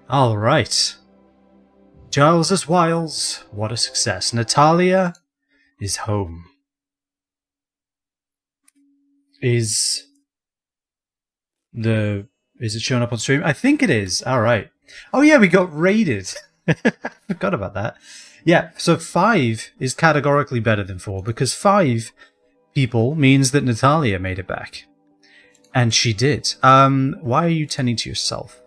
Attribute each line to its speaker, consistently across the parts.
Speaker 1: Alright. Giles as Wiles. What a success. Natalia is home. Is it showing up on stream? I think it is. Alright. Oh yeah, we got raided. Forgot about that. Yeah, so 5 is categorically better than 4 because 5 people means that Natalia made it back. And she did. Why are you tending to yourself?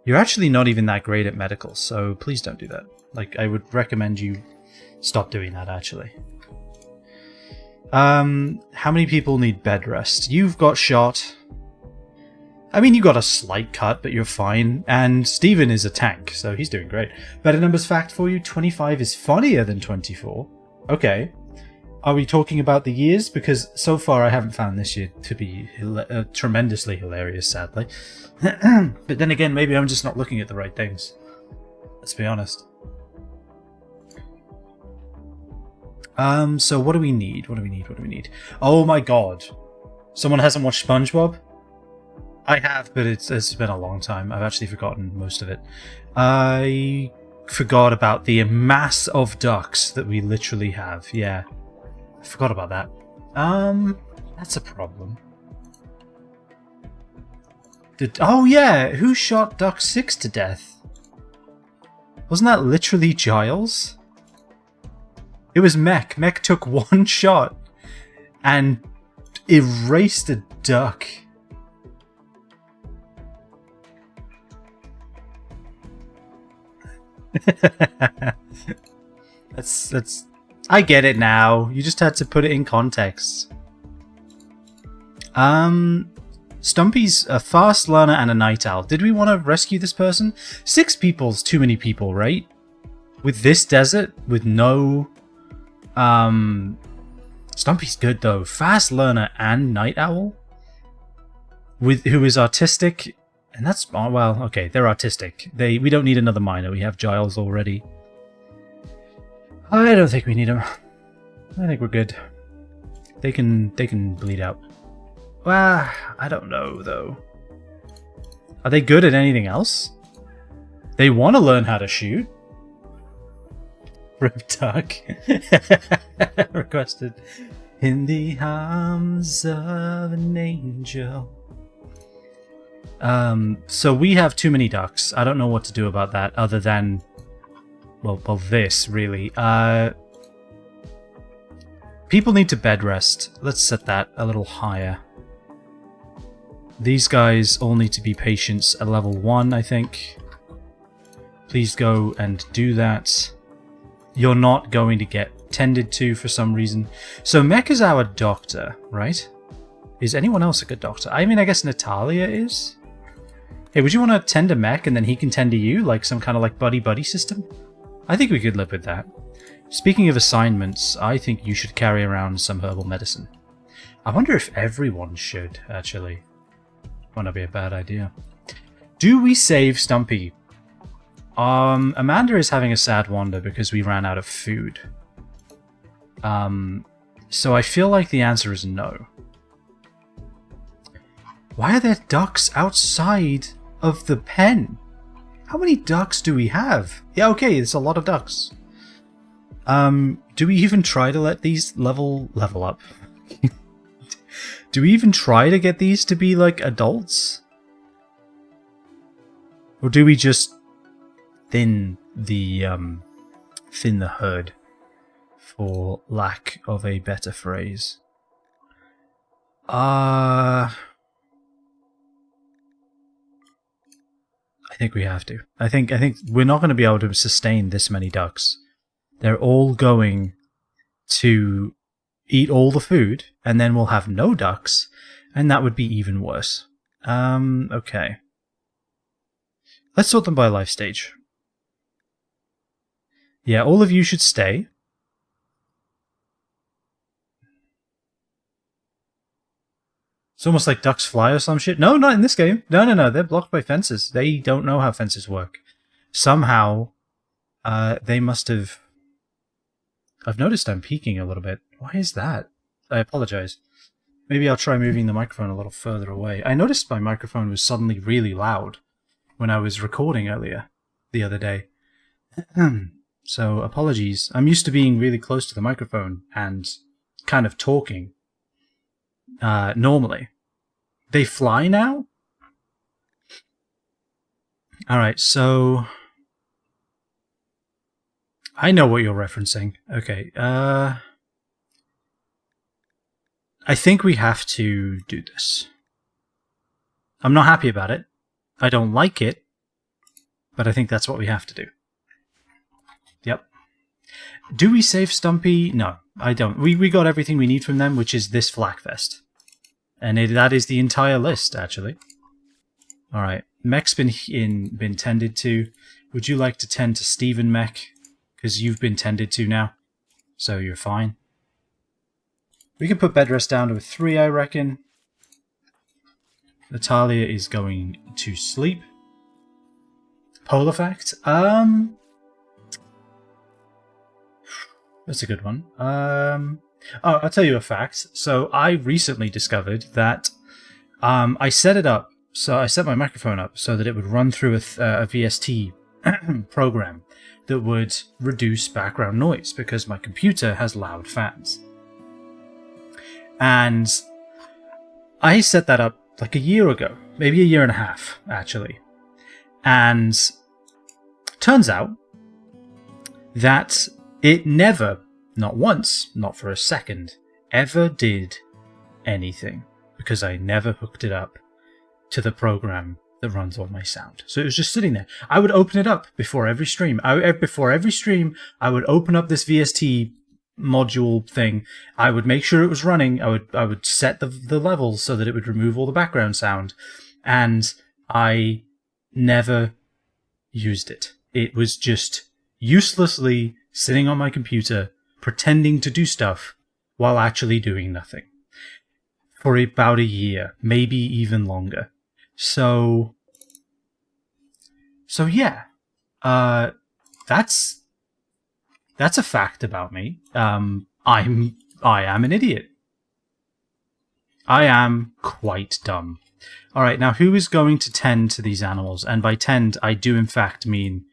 Speaker 1: You're actually not even that great at medical, so please don't do that. Like, I would recommend you stop doing that, actually. How many people need bed rest? You've got shot. I mean, you got a slight cut, but you're fine. And Steven is a tank, so he's doing great. Better numbers fact for you, 25 is funnier than 24. Okay. Are we talking about the years? Because so far I haven't found this year to be tremendously hilarious, sadly. But then again, maybe I'm just not looking at the right things. Let's be honest. So what do we need? What do we need? Oh my god. Someone hasn't watched SpongeBob? I have, but it's been a long time. I've actually forgotten most of it. I forgot about the mass of ducks that we literally have. Yeah. I forgot about that. That's a problem. Oh yeah, who shot Duck 6 to death? Wasn't that literally Giles? It was Mech. Mech took one shot and erased a duck. That's I get it now. You just had to put it in context. Stumpy's a fast learner and a night owl. Did we want to rescue this person? 6 people's too many people, right? With this desert, with no... Stumpy's good though. Fast learner and night owl? Who is artistic... And that's... Oh, well, okay, they're artistic. We don't need another miner. We have Giles already. I don't think we need them. I think we're good. They can bleed out. Well, I don't know, though. Are they good at anything else? They want to learn how to shoot. Rip Duck. Requested. In the arms of an angel. So we have too many ducks. I don't know what to do about that other than... Well, this, really. People need to bed rest. Let's set that a little higher. These guys all need to be patients at level 1, I think. Please go and do that. You're not going to get tended to for some reason. So Mech is our doctor, right? Is anyone else a good doctor? I mean, I guess Natalia is? Hey, would you want to tend to Mech and then he can tend to you? Like some kind of like buddy-buddy system? I think we could live with that. Speaking of assignments, I think you should carry around some herbal medicine. I wonder if everyone should, actually. Might not be a bad idea. Do we save Stumpy? Amanda is having a sad wander because we ran out of food. So I feel like the answer is no. Why are there ducks outside of the pen? How many ducks do we have? Yeah, okay, it's a lot of ducks. Do we even try to let these level up? Do we even try to get these to be like adults? Or do we just thin the herd, for lack of a better phrase? I think we have to. I think we're not going to be able to sustain this many ducks. They're all going to eat all the food, and then we'll have no ducks, and that would be even worse. Okay. Let's sort them by life stage. Yeah, all of you should stay. It's almost like ducks fly or some shit. No, not in this game. No. They're blocked by fences. They don't know how fences work. Somehow, they must have... I've noticed I'm peeking a little bit. Why is that? I apologize. Maybe I'll try moving the microphone a little further away. I noticed my microphone was suddenly really loud. when I was recording earlier the other day. So apologies. I'm used to being really close to the microphone and kind of talking normally. They fly now? Alright, so I know what you're referencing. Okay, I think we have to do this. I'm not happy about it. I don't like it, but I think that's what we have to do. Yep. Do we save Stumpy? No, I don't. We got everything we need from them, which is this Flakfest. And that is the entire list, actually. Alright, Mech's been tended to. Would you like to tend to Stephen Mech? Because you've been tended to now, so you're fine. We can put bed rest down to a 3, I reckon. Natalia is going to sleep. Polar fact? That's a good one. Oh, I'll tell you a fact. So I recently discovered that I set it up. So I set my microphone up so that it would run through a VST program that would reduce background noise because my computer has loud fans. And I set that up like a year ago, maybe a year and a half, actually. And turns out that it never, not once, not for a second, ever did anything because I never hooked it up to the program that runs all my sound. So it was just sitting there. I would open it up before every stream. Before every stream, I would open up this VST module thing. I would make sure it was running. I would set the levels so that it would remove all the background sound. And I never used it. It was just uselessly sitting on my computer, pretending to do stuff while actually doing nothing. For about a year, maybe even longer. So yeah, that's a fact about me. I am an idiot. I am quite dumb. All right, now who is going to tend to these animals? And by tend, I do in fact mean,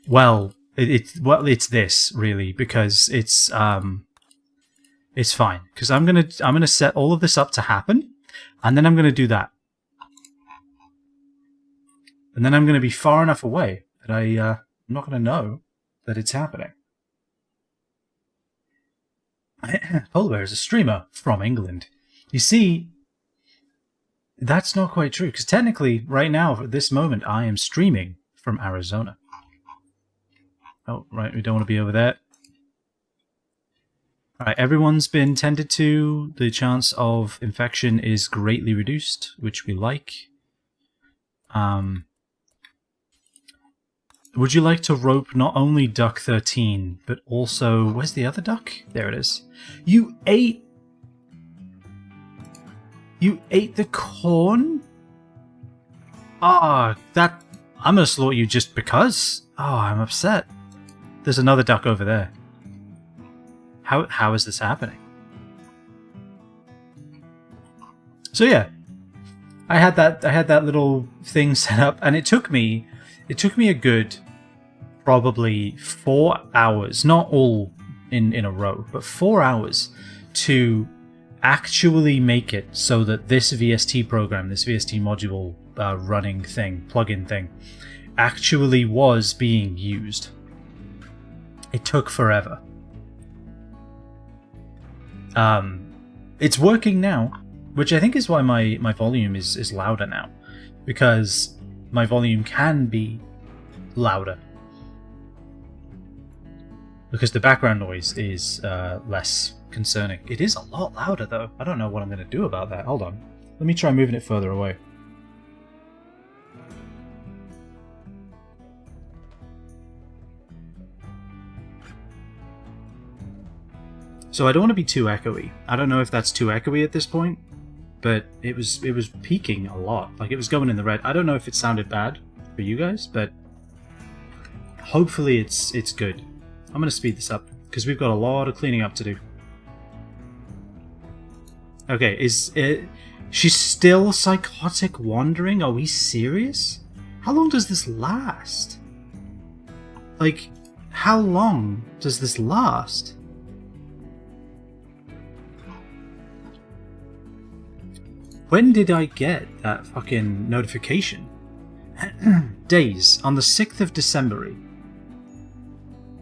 Speaker 1: well, it's this really because it's fine because I'm gonna set all of this up to happen. And then I'm going to do that. And then I'm going to be far enough away that I'm not going to know that it's happening. Polar Bear is a streamer from England. You see, that's not quite true, because technically, right now, at this moment, I am streaming from Arizona. Oh, right, we don't want to be over there. Alright, everyone's been tended to. The chance of infection is greatly reduced, which we like. Would you like to rope not only Duck 13, but also... Where's the other duck? There it is. You ate the corn? Ah, that... I'm gonna slaughter you just because. Oh, I'm upset. There's another duck over there. How is this happening? So yeah, I had that little thing set up, and it took me a good probably 4 hours, not all in a row, but 4 hours to actually make it so that this VST program, this VST module running thing, plugin thing, actually was being used. It took forever. It's working now, which I think is why my volume is louder now, because my volume can be louder, because the background noise is less concerning. It is a lot louder though. I don't know what I'm going to do about that. Hold on. Let me try moving it further away. So I don't want to be too echoey. I don't know if that's too echoey at this point, but it was peaking a lot. Like it was going in the red. I don't know if it sounded bad for you guys, but hopefully it's good. I'm going to speed this up because we've got a lot of cleaning up to do. Okay, She's still psychotic wandering? Are we serious? How long does this last? Like, how long does this last? When did I get that fucking notification? Days. On the 6th of December.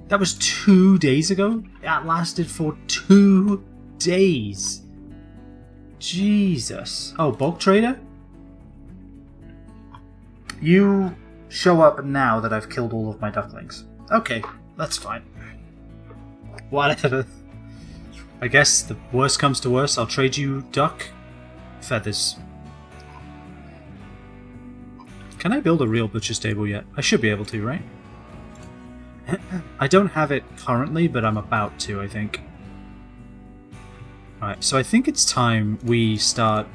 Speaker 1: That was 2 days ago? That lasted for 2 days. Jesus. Oh, bulk trader? You show up now that I've killed all of my ducklings. Okay, that's fine. Whatever. I guess the worst comes to worst, I'll trade you duck feathers. Can I build a real butcher's table yet? I should be able to, right? I don't have it currently, but I'm about to, I think. Alright, so I think it's time we start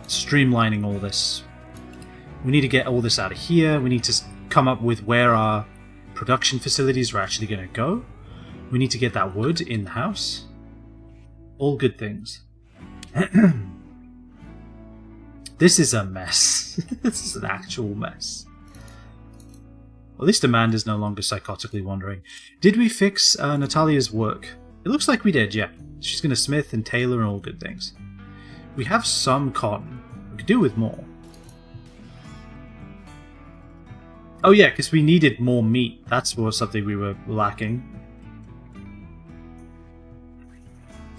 Speaker 1: streamlining all this. We need to get all this out of here. We need to come up with where our production facilities are actually going to go. We need to get that wood in the house. All good things. This is a mess. This is an actual mess. Well, at least Amanda's no longer psychotically wandering. Did we fix Natalia's work? It looks like we did, yeah. She's going to smith and tailor and all good things. We have some cotton. We could do with more. Oh yeah, because we needed more meat. That's something we were lacking.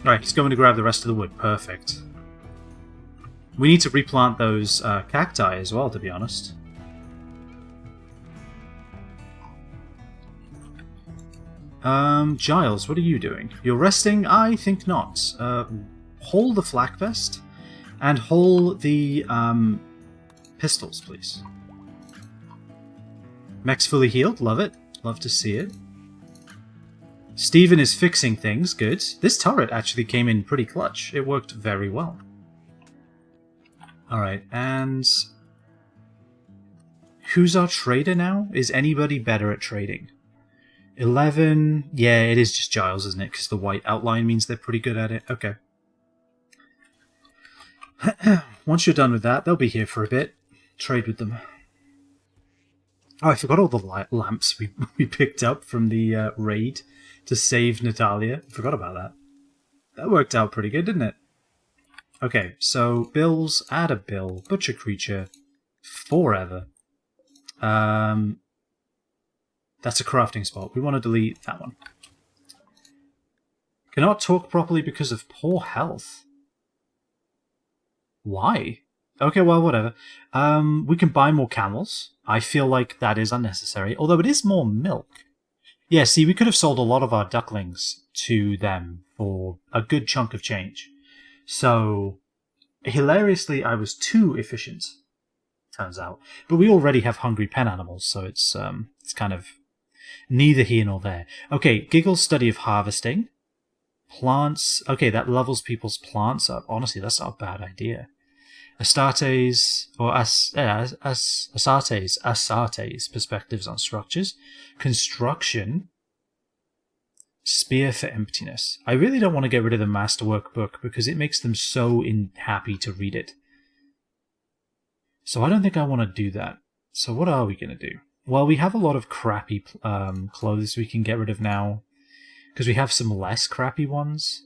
Speaker 1: Alright, he's going to grab the rest of the wood. Perfect. We need to replant those cacti as well, to be honest. Giles, what are you doing? You're resting? I think not. Haul the flak vest and haul the pistols, please. Mech's fully healed. Love it. Love to see it. Steven is fixing things. Good. This turret actually came in pretty clutch. It worked very well. Alright, and who's our trader now? Is anybody better at trading? 11... Yeah, it is just Giles, isn't it? Because the white outline means they're pretty good at it. Okay. Once you're done with that, they'll be here for a bit. Trade with them. Oh, I forgot all the lamps we picked up from the raid to save Natalia. Forgot about that. That worked out pretty good, didn't it? Okay, so bills, add a bill, butcher creature, forever. That's a crafting spot. We want to delete that one. Cannot talk properly because of poor health. Why? Okay, well, whatever. We can buy more camels. I feel like that is unnecessary, although it is more milk. Yeah, see, we could have sold a lot of our ducklings to them for a good chunk of change. So, hilariously, I was too efficient, turns out. But we already have hungry pen animals, so it's kind of neither here nor there. Okay, Giggle's study of harvesting. Plants. Okay, that levels people's plants up. Honestly, that's not a bad idea. Astartes, or Asartes, perspectives on structures. Construction. Spear for emptiness. I really don't want to get rid of the masterwork book because it makes them so happy to read it. So I don't think I want to do that. So what are we going to do? Well, we have a lot of crappy clothes we can get rid of now because we have some less crappy ones.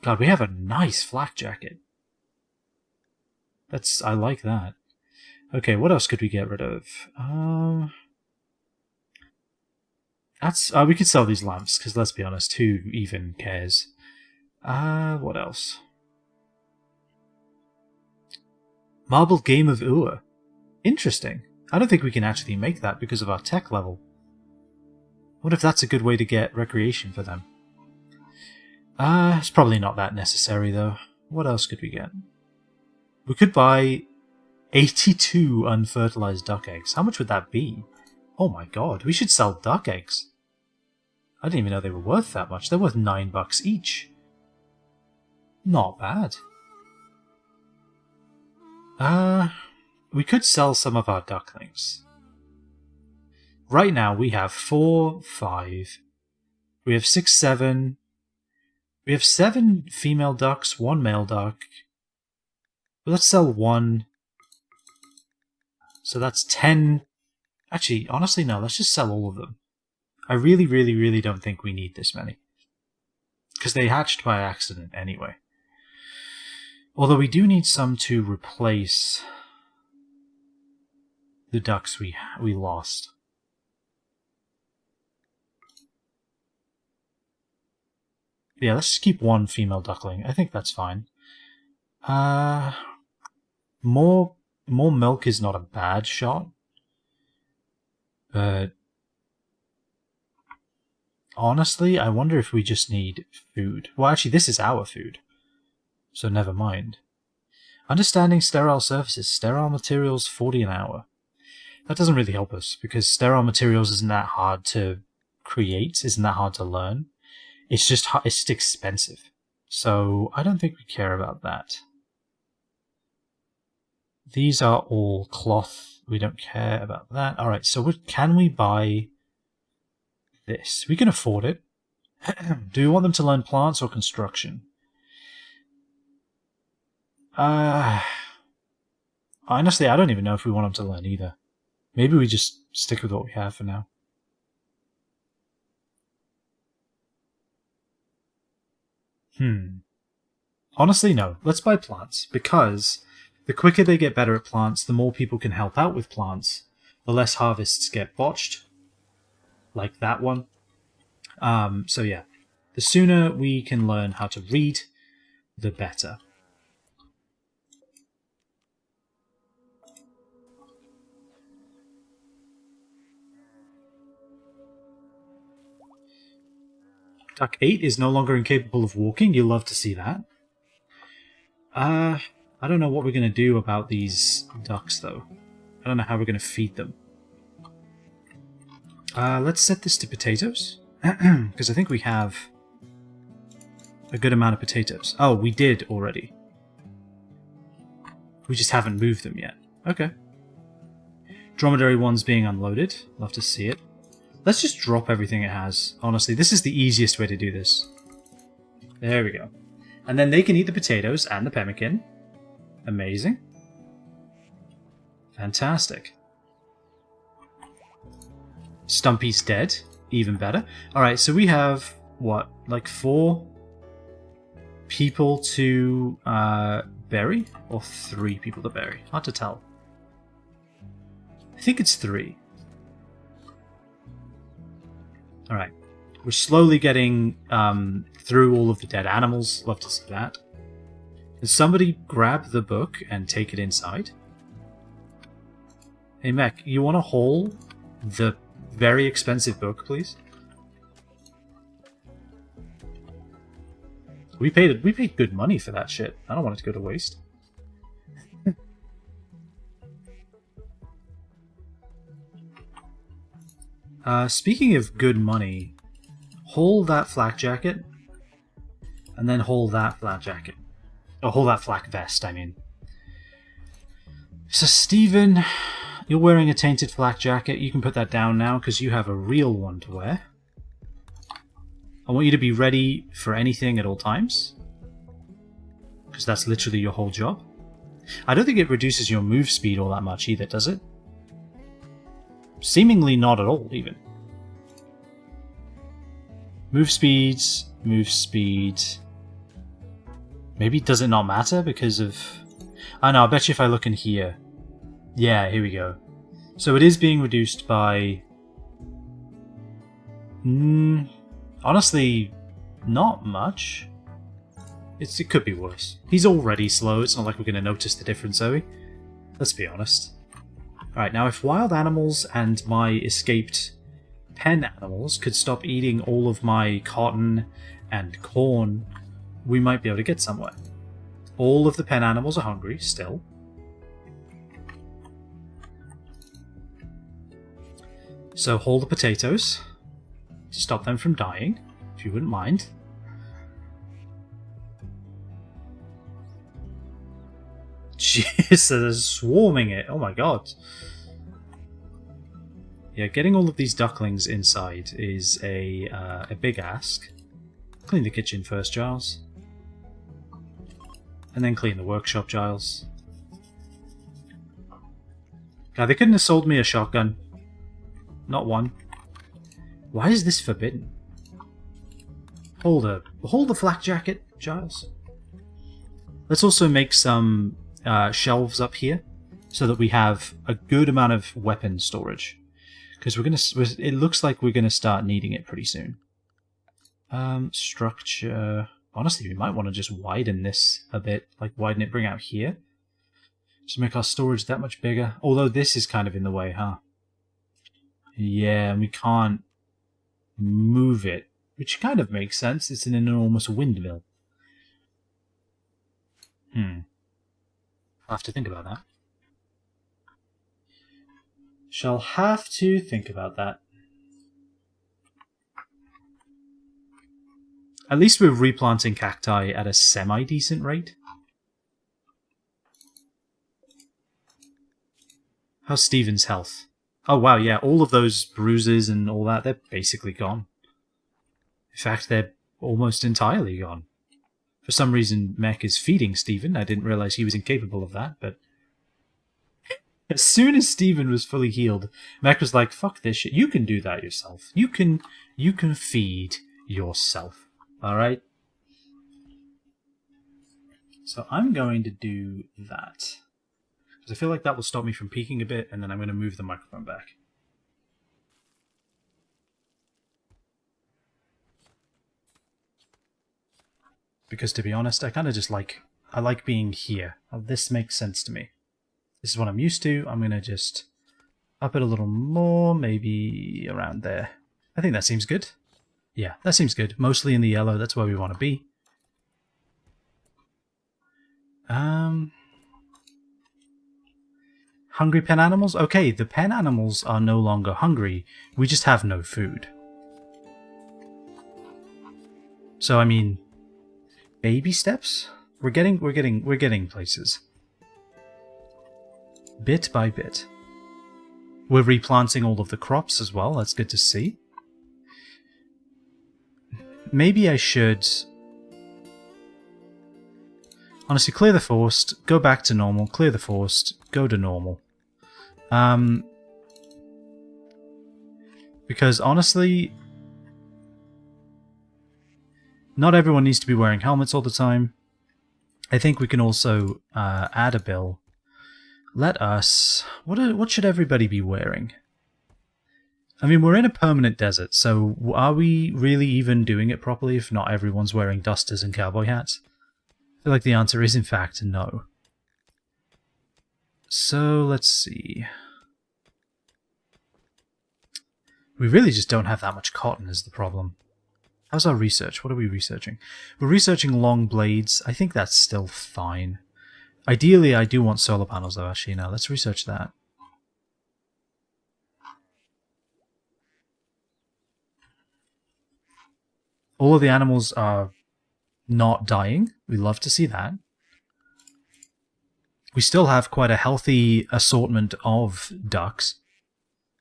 Speaker 1: God, we have a nice flak jacket. I like that. Okay, what else could we get rid of? We could sell these lamps, because let's be honest, who even cares? What else? Marbled Game of Ur. Interesting. I don't think we can actually make that because of our tech level. What if that's a good way to get recreation for them? It's probably not that necessary, though. What else could we get? We could buy 82 unfertilized duck eggs. How much would that be? Oh my god, we should sell duck eggs. I didn't even know they were worth that much. They're worth $9 each. Not bad. We could sell some of our ducklings. Right now we have 4, 5. We have 6, 7. We have 7 female ducks, 1 male duck. But let's sell 1. So that's 10. Actually, honestly, no. Let's just sell all of them. I really, really, really don't think we need this many. Because they hatched by accident anyway. Although we do need some to replace the ducks we lost. Yeah, let's just keep 1 female duckling. I think that's fine. More milk is not a bad shot. But honestly, I wonder if we just need food. Well, actually, this is our food. So never mind. Understanding sterile surfaces. Sterile materials, 40 an hour. That doesn't really help us, because sterile materials isn't that hard to create, isn't that hard to learn. It's just expensive. So I don't think we care about that. These are all cloth. We don't care about that. Alright, so can we buy this? We can afford it. Do we want them to learn plants or construction? Honestly, I don't even know if we want them to learn either. Maybe we just stick with what we have for now. Honestly, no. Let's buy plants, because the quicker they get better at plants, the more people can help out with plants. The less harvests get botched. Like that one. So yeah. The sooner we can learn how to read, the better. Duck 8 is no longer incapable of walking. You'll love to see that. I don't know what we're going to do about these ducks, though. I don't know how we're going to feed them. Let's set this to potatoes. Because I think we have a good amount of potatoes. Oh, we did already. We just haven't moved them yet. Okay. Dromedary one's being unloaded. Love to see it. Let's just drop everything it has. Honestly, this is the easiest way to do this. There we go. And then they can eat the potatoes and the pemmican. Amazing. Fantastic. Stumpy's dead. Even better. Alright, so we have, what, like 4 people to bury? Or 3 people to bury? Hard to tell. I think it's 3. Alright. We're slowly getting through all of the dead animals. Love to see that. Can somebody grab the book and take it inside? Hey Mech, you want to haul the very expensive book, please? We paid good money for that shit. I don't want it to go to waste. Speaking of good money, haul that flak jacket, and then haul that flak jacket. Oh, haul that flak vest, I mean. So, Stephen, you're wearing a tainted flak jacket. You can put that down now, because you have a real one to wear. I want you to be ready for anything at all times, because that's literally your whole job. I don't think it reduces your move speed all that much either, does it? Seemingly not at all, even. Move speed. Maybe does it not matter because of... I know, I bet you if I look in here... Yeah, here we go. So it is being reduced by... honestly, not much. It could be worse. He's already slow, it's not like we're going to notice the difference, are we? Let's be honest. Alright, now if wild animals and my escaped pen animals could stop eating all of my cotton and corn, we might be able to get somewhere. All of the pen animals are hungry, still. So haul the potatoes to stop them from dying, if you wouldn't mind. Jeez, they're swarming it. Oh my god. Yeah, getting all of these ducklings inside is a big ask. Clean the kitchen first, Giles. And then clean the workshop, Giles. God, they couldn't have sold me a shotgun. Not one. Why is this forbidden? Hold the flak jacket, Giles. Let's also make some shelves up here so that we have a good amount of weapon storage. Because it looks like we're gonna start needing it pretty soon. Structure. Honestly, we might want to just widen this a bit, like widen it, bring out here. Just make our storage that much bigger. Although this is kind of in the way, huh? Yeah, and we can't move it, which kind of makes sense. It's an enormous windmill. I'll have to think about that. Shall have to think about that. At least we're replanting cacti at a semi-decent rate. How's Steven's health? Oh wow, yeah, all of those bruises and all that, they're basically gone. In fact, they're almost entirely gone. For some reason, Mech is feeding Steven. I didn't realize he was incapable of that, but... As soon as Steven was fully healed, Mech was like, fuck this shit, you can do that yourself. You can feed yourself. Alright? So I'm going to do that. Because I feel like that will stop me from peeking a bit, and then I'm going to move the microphone back. Because to be honest, I kind of just like... I like being here. This makes sense to me. This is what I'm used to. I'm going to just up it a little more, maybe around there. I think that seems good. Yeah, that seems good. Mostly in the yellow, that's where we want to be. Hungry pen animals? Okay, the pen animals are no longer hungry. We just have no food. So, I mean, baby steps? We're getting places. Bit by bit. We're replanting all of the crops as well. That's good to see. Maybe I should... Honestly, clear the forest, go back to normal, clear the forest, go to normal. Because honestly, not everyone needs to be wearing helmets all the time. I think we can also add a bill. Let us... What should everybody be wearing? I mean, we're in a permanent desert, so are we really even doing it properly if not everyone's wearing dusters and cowboy hats? I feel like the answer is, in fact, no. So, let's see. We really just don't have that much cotton is the problem. How's our research? What are we researching? We're researching long blades. I think that's still fine. Ideally, I do want solar panels, though, actually. Now, let's research that. All of the animals are not dying. We love to see that. We still have quite a healthy assortment of ducks,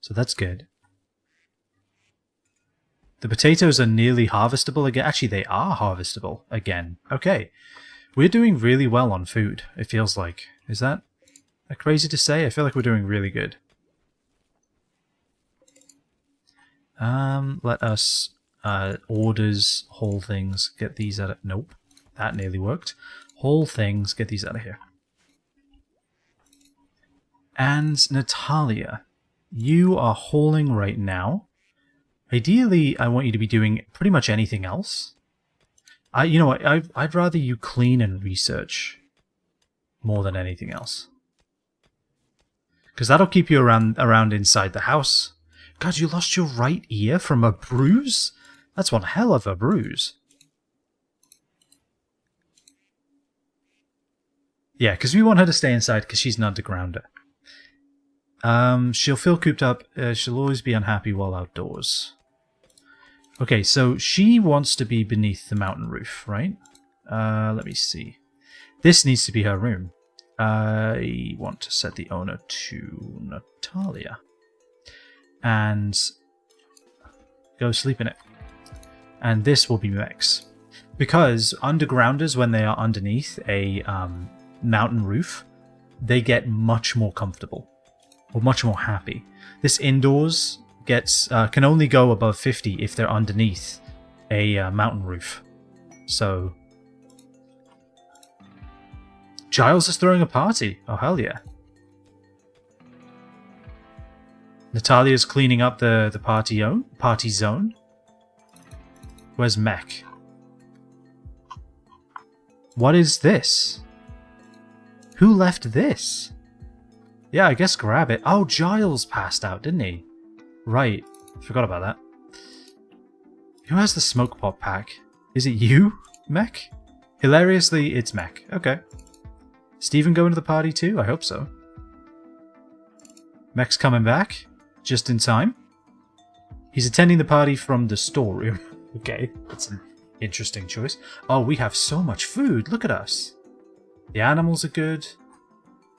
Speaker 1: so that's good. The potatoes are nearly harvestable again. Actually, they are harvestable again. Okay. We're doing really well on food, it feels like. Is that crazy to say? I feel like we're doing really good. Let us... orders, whole things, get these out of... Nope. That nearly worked. Whole things, get these out of here. And Natalia, you are hauling right now. Ideally, I want you to be doing pretty much anything else. You know what, I'd rather you clean and research more than anything else. Because that'll keep you around inside the house. God, you lost your right ear from a bruise? That's one hell of a bruise. Yeah, because we want her to stay inside because she's an undergrounder. She'll feel cooped up. She'll always be unhappy while outdoors. Okay, so she wants to be beneath the mountain roof, right? Let me see. This needs to be her room. I want to set the owner to Natalia. And go sleep in it. And this will be Mech's. Because undergrounders, when they are underneath a mountain roof, they get much more comfortable or much more happy. This indoors gets can only go above 50 if they're underneath a mountain roof. So Giles is throwing a party. Oh hell yeah! Natalia's cleaning up the party zone. Where's Mech? What is this? Who left this? Yeah, I guess grab it. Oh, Giles passed out, didn't he? Right. Forgot about that. Who has the smoke pop pack? Is it you, Mech? Hilariously, it's Mech. Okay. Steven going to the party too? I hope so. Mech's coming back. Just in time. He's attending the party from the storeroom. Okay, that's an interesting choice. Oh, we have so much food. Look at us. The animals are good.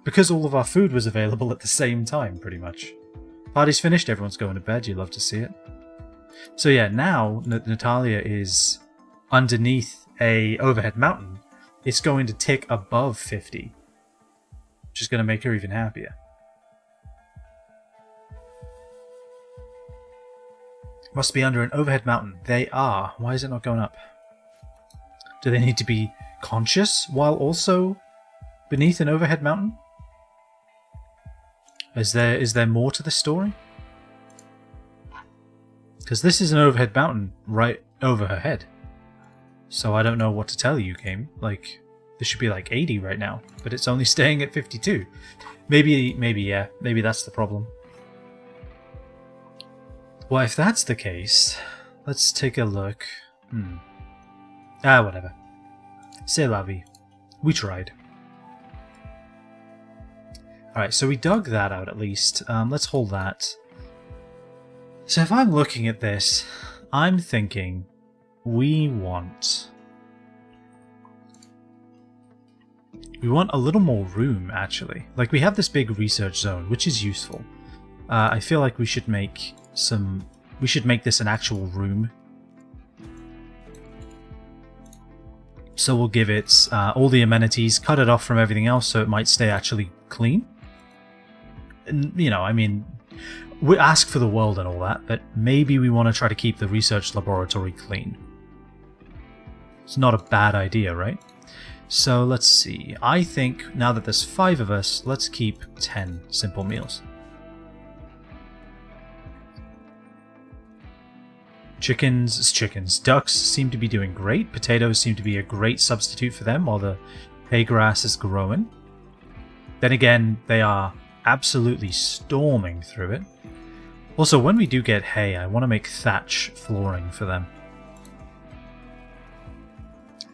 Speaker 1: Because all of our food was available at the same time, pretty much. Party's finished. Everyone's going to bed. You love to see it. So yeah, now Natalia is underneath a overhead mountain. It's going to tick above 50. Which is going to make her even happier. Must be under an overhead mountain. They are. Why is it not going up? Do they need to be conscious while also beneath an overhead mountain? Is there more to the story? Because this is an overhead mountain right over her head. So I don't know what to tell you, game. Like, this should be like 80 right now, but it's only staying at 52. Maybe yeah. Maybe that's the problem. Well, if that's the case, let's take a look. Whatever. C'est la vie. We tried. Alright, so we dug that out at least. Let's hold that. So if I'm looking at this, I'm thinking we want a little more room, actually. Like, we have this big research zone, which is useful. I feel like we should make this an actual room. So we'll give it all the amenities, cut it off from everything else so it might stay actually clean. And, you know, I mean, we ask for the world and all that, but maybe we want to try to keep the research laboratory clean. It's not a bad idea, right? So let's see. I think now that there's 5 of us, let's keep 10 simple meals. Chickens. Ducks seem to be doing great. Potatoes seem to be a great substitute for them while the hay grass is growing. Then again, they are absolutely storming through it. Also, when we do get hay, I want to make thatch flooring for them.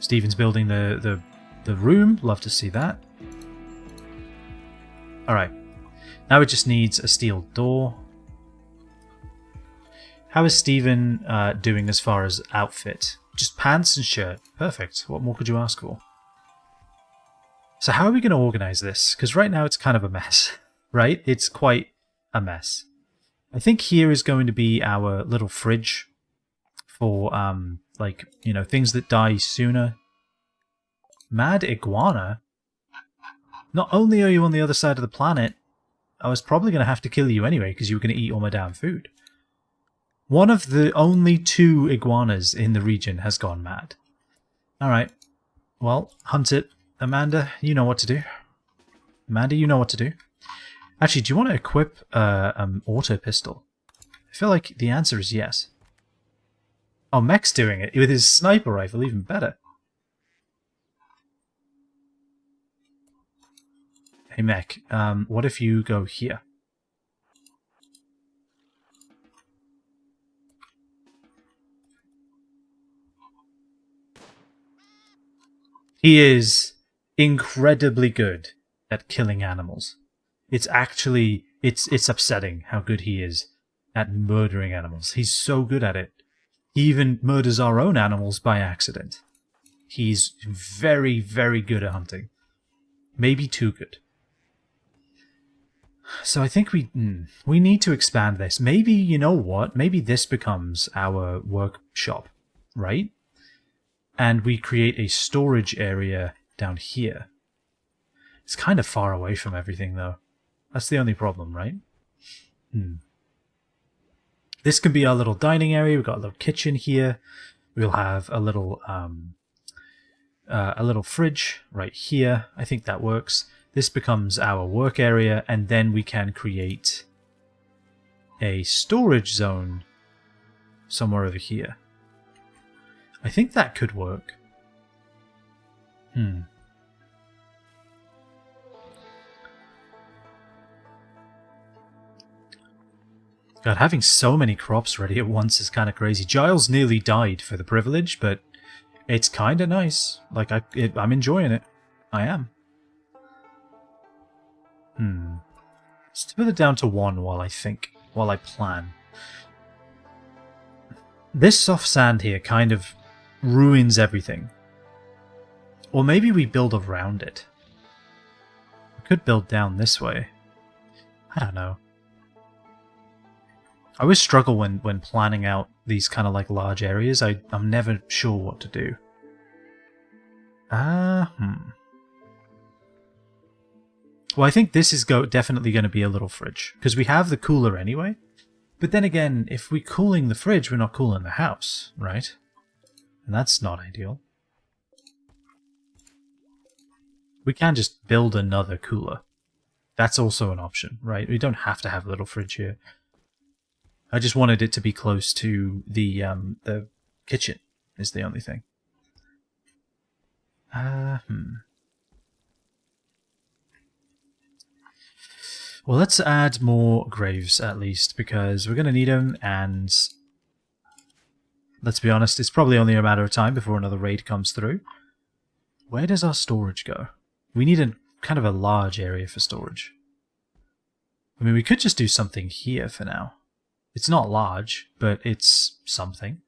Speaker 1: Steven's building the room. Love to see that. Alright. Now it just needs a steel door. How is Steven doing as far as outfit? Just pants and shirt. Perfect. What more could you ask for? So how are we going to organize this? Because right now it's kind of a mess, right? It's quite a mess. I think here is going to be our little fridge for, like, you know, things that die sooner. Mad iguana? Not only are you on the other side of the planet, I was probably going to have to kill you anyway because you were going to eat all my damn food. One of the only 2 iguanas in the region has gone mad. Alright. Well, hunt it. Amanda, you know what to do. Amanda, you know what to do. Actually, do you want to equip an auto pistol? I feel like the answer is yes. Oh, Mech's doing it with his sniper rifle, even better. Hey Mech, what if you go here? He is incredibly good at killing animals. It's actually, it's upsetting how good he is at murdering animals. He's so good at it. He even murders our own animals by accident. He's very, very good at hunting. Maybe too good. So I think we need to expand this. Maybe, you know what? Maybe this becomes our workshop, right? and we create a storage area down here. It's kind of far away from everything, though. That's the only problem, right? This can be our little dining area. We've got a little kitchen here. We'll have a little fridge right here. I think that works. This becomes our work area, and then we can create a storage zone somewhere over here. I think that could work. God, having so many crops ready at once is kind of crazy. Giles nearly died for the privilege, but it's kind of nice. Like, I'm enjoying it. I am. Let's put it down to 1 while I plan. This soft sand here kind of ruins everything. Or maybe we build around it. We could build down this way. I don't know. I always struggle when planning out these kind of like large areas. I'm never sure what to do. Well, I think this is definitely going to be a little fridge, because we have the cooler anyway. But then again, if we're cooling the fridge, we're not cooling the house, right? And that's not ideal. We can just build another cooler. That's also an option, right? We don't have to have a little fridge here. I just wanted it to be close to the kitchen, is the only thing. Well, let's add more graves, at least, because we're going to need them, and let's be honest, it's probably only a matter of time before another raid comes through. Where does our storage go? We need a kind of a large area for storage. I mean, we could just do something here for now. It's not large, but it's something.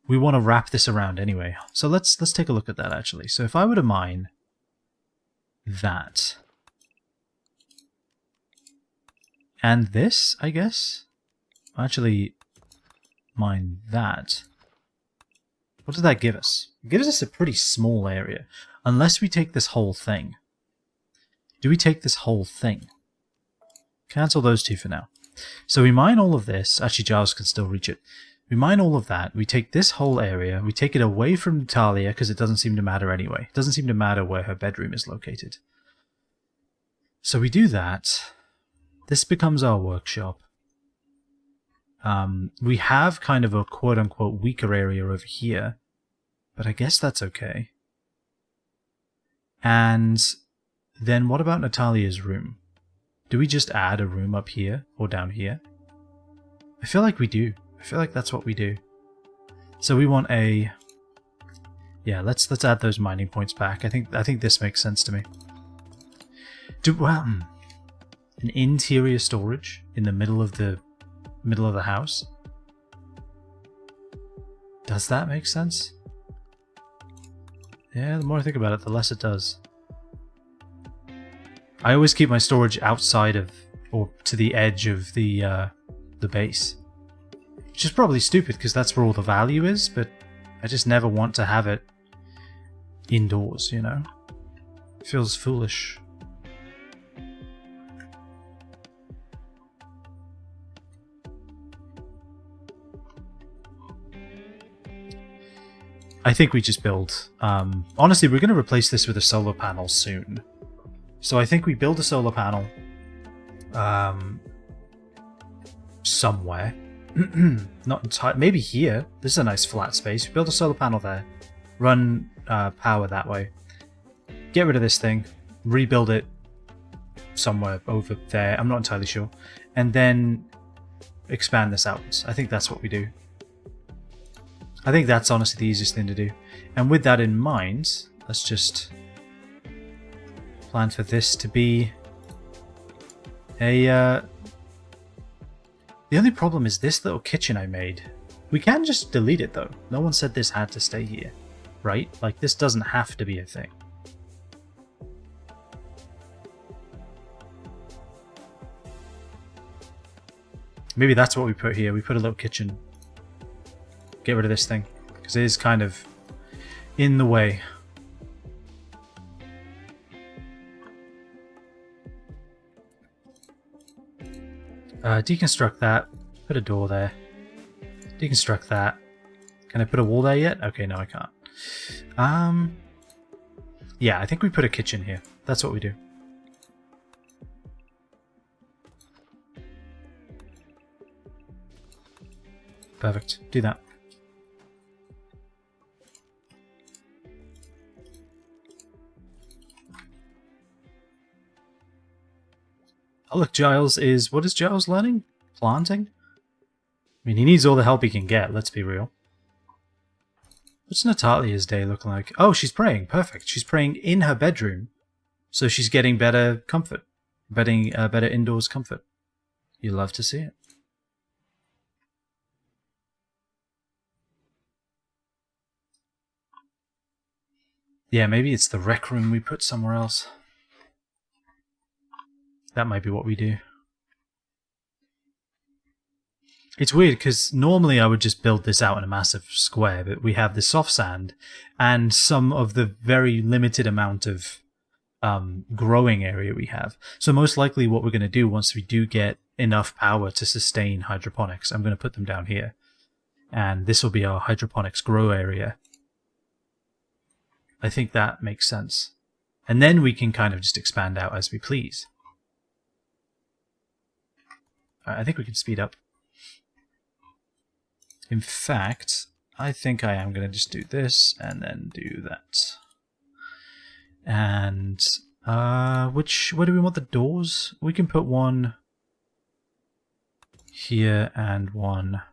Speaker 1: We want to wrap this around anyway, so let's take a look at that, actually. So if I were to mine that... and this, I guess? I'll actually mine that. What does that give us? It gives us a pretty small area. Unless we take this whole thing. Do we take this whole thing? Cancel those two for now. So we mine all of this. Actually, Giles can still reach it. We mine all of that. We take this whole area. We take it away from Natalia because it doesn't seem to matter anyway. It doesn't seem to matter where her bedroom is located. So we do that. This becomes our workshop. We have kind of a quote-unquote weaker area over here, but I guess that's okay. And then what about Natalia's room? Do we just add a room up here or down here? I feel like we do. I feel like that's what we do. So we want a... yeah, let's add those mining points back. I think this makes sense to me. An interior storage in the middle of the house. Does that make sense? Yeah, the more I think about it, the less it does. I always keep my storage outside of, or to the edge of the base. Which is probably stupid because that's where all the value is, but I just never want to have it indoors, you know? It feels foolish. I think we just build... honestly, we're going to replace this with a solar panel soon. So I think we build a solar panel somewhere. Not entirely... maybe here. This is a nice flat space. We build a solar panel there. Run power that way. Get rid of this thing. Rebuild it somewhere over there. I'm not entirely sure. And then expand this outwards. I think that's what we do. I think that's honestly the easiest thing to do. And with that in mind, let's just plan for this to be a... the only problem is this little kitchen I made. We can just delete it though. No one said this had to stay here, right? Like, this doesn't have to be a thing. Maybe that's what we put here. We put a little kitchen. Get rid of this thing, because it is kind of... in the way. Deconstruct that. Put a door there. Deconstruct that. Can I put a wall there yet? Okay, no I can't. Yeah, I think we put a kitchen here. That's what we do. Perfect. Do that. Oh look, Giles is... What is Giles learning? Planting? I mean, he needs all the help he can get, let's be real. What's Natalia's day look like? Oh, she's praying. Perfect. She's praying in her bedroom. So she's getting better comfort. Better indoors comfort. You love to see it. Yeah, maybe it's the rec room we put somewhere else. That might be what we do. It's weird because normally I would just build this out in a massive square, but we have the soft sand and some of the very limited amount of growing area we have. So most likely what we're going to do once we do get enough power to sustain hydroponics, I'm going to put them down here. And this will be our hydroponics grow area. I think that makes sense. And then we can kind of just expand out as we please. I think we can speed up. In fact, I think I am going to just do this and then do that. And where do we want the doors? We can put one here and one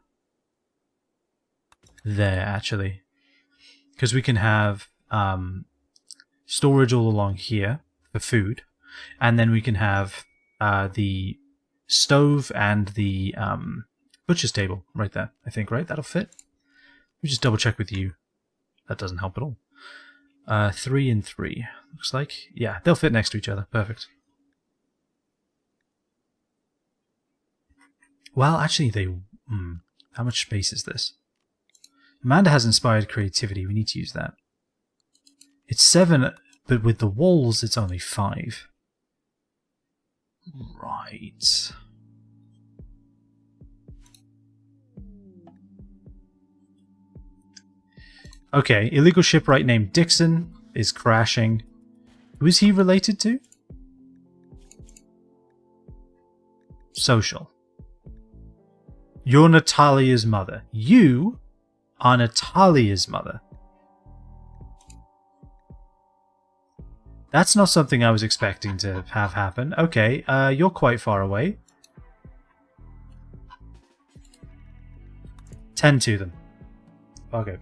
Speaker 1: there, actually. Because we can have storage all along here for food. And then we can have the stove and the butcher's table right there, I think, right? That'll fit. Let me just double check with you. That doesn't help at all. 3 and 3. Looks like. Yeah, they'll fit next to each other. Perfect. Well, actually, they... how much space is this? Amanda has inspired creativity. We need to use that. It's 7, but with the walls, it's only 5. Right. Okay, illegal shipwright named Dixon is crashing. Who is he related to? Social. You're Natalia's mother. You are Natalia's mother. That's not something I was expecting to have happen. Okay, you're quite far away. Tend to them. Okay.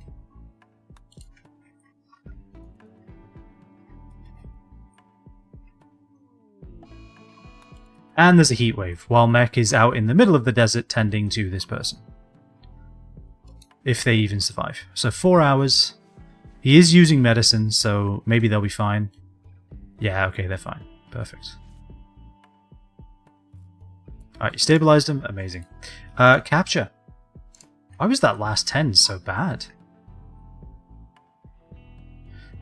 Speaker 1: And there's a heat wave, while Mech is out in the middle of the desert tending to this person. If they even survive. So 4 hours. He is using medicine, so maybe they'll be fine. Yeah, okay, they're fine. Perfect. Alright, you stabilized them. Amazing. Capture. Why was that last 10 so bad?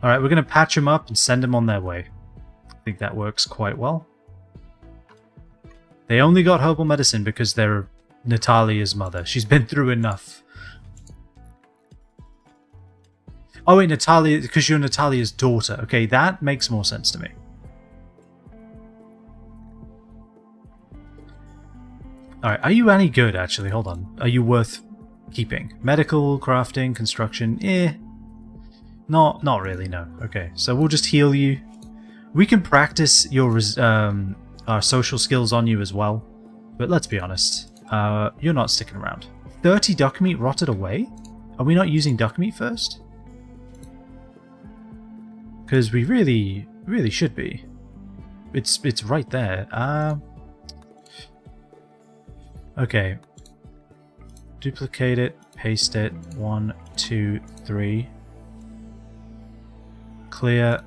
Speaker 1: Alright, we're going to patch them up and send them on their way. I think that works quite well. They only got herbal medicine because they're Natalia's mother. She's been through enough. Oh wait, Natalia, because you're Natalia's daughter. Okay, that makes more sense to me. Alright, are you any good actually? Hold on. Are you worth keeping? Medical, crafting, construction? Not really, no. Okay, so we'll just heal you. We can practice your our social skills on you as well. But let's be honest. You're not sticking around. 30 duck meat rotted away? Are we not using duck meat first? Because we really should be. It's right there. Okay. Duplicate it, paste it. 1, 2, 3. Clear.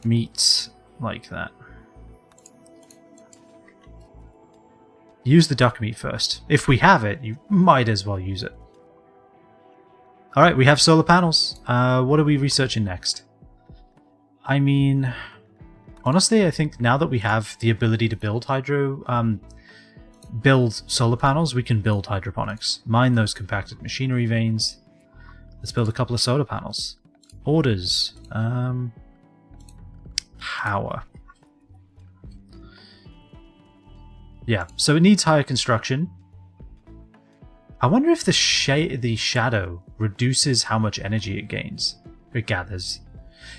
Speaker 1: Meat like that. Use the duck meat first. If we have it, you might as well use it. Alright, we have solar panels. What are we researching next? I mean, honestly, I think now that we have the ability to build build solar panels, we can build hydroponics. Mine those compacted machinery veins. Let's build a couple of solar panels. Orders. Power. Yeah, so it needs higher construction. I wonder if the shadow reduces how much energy it gains. It gathers.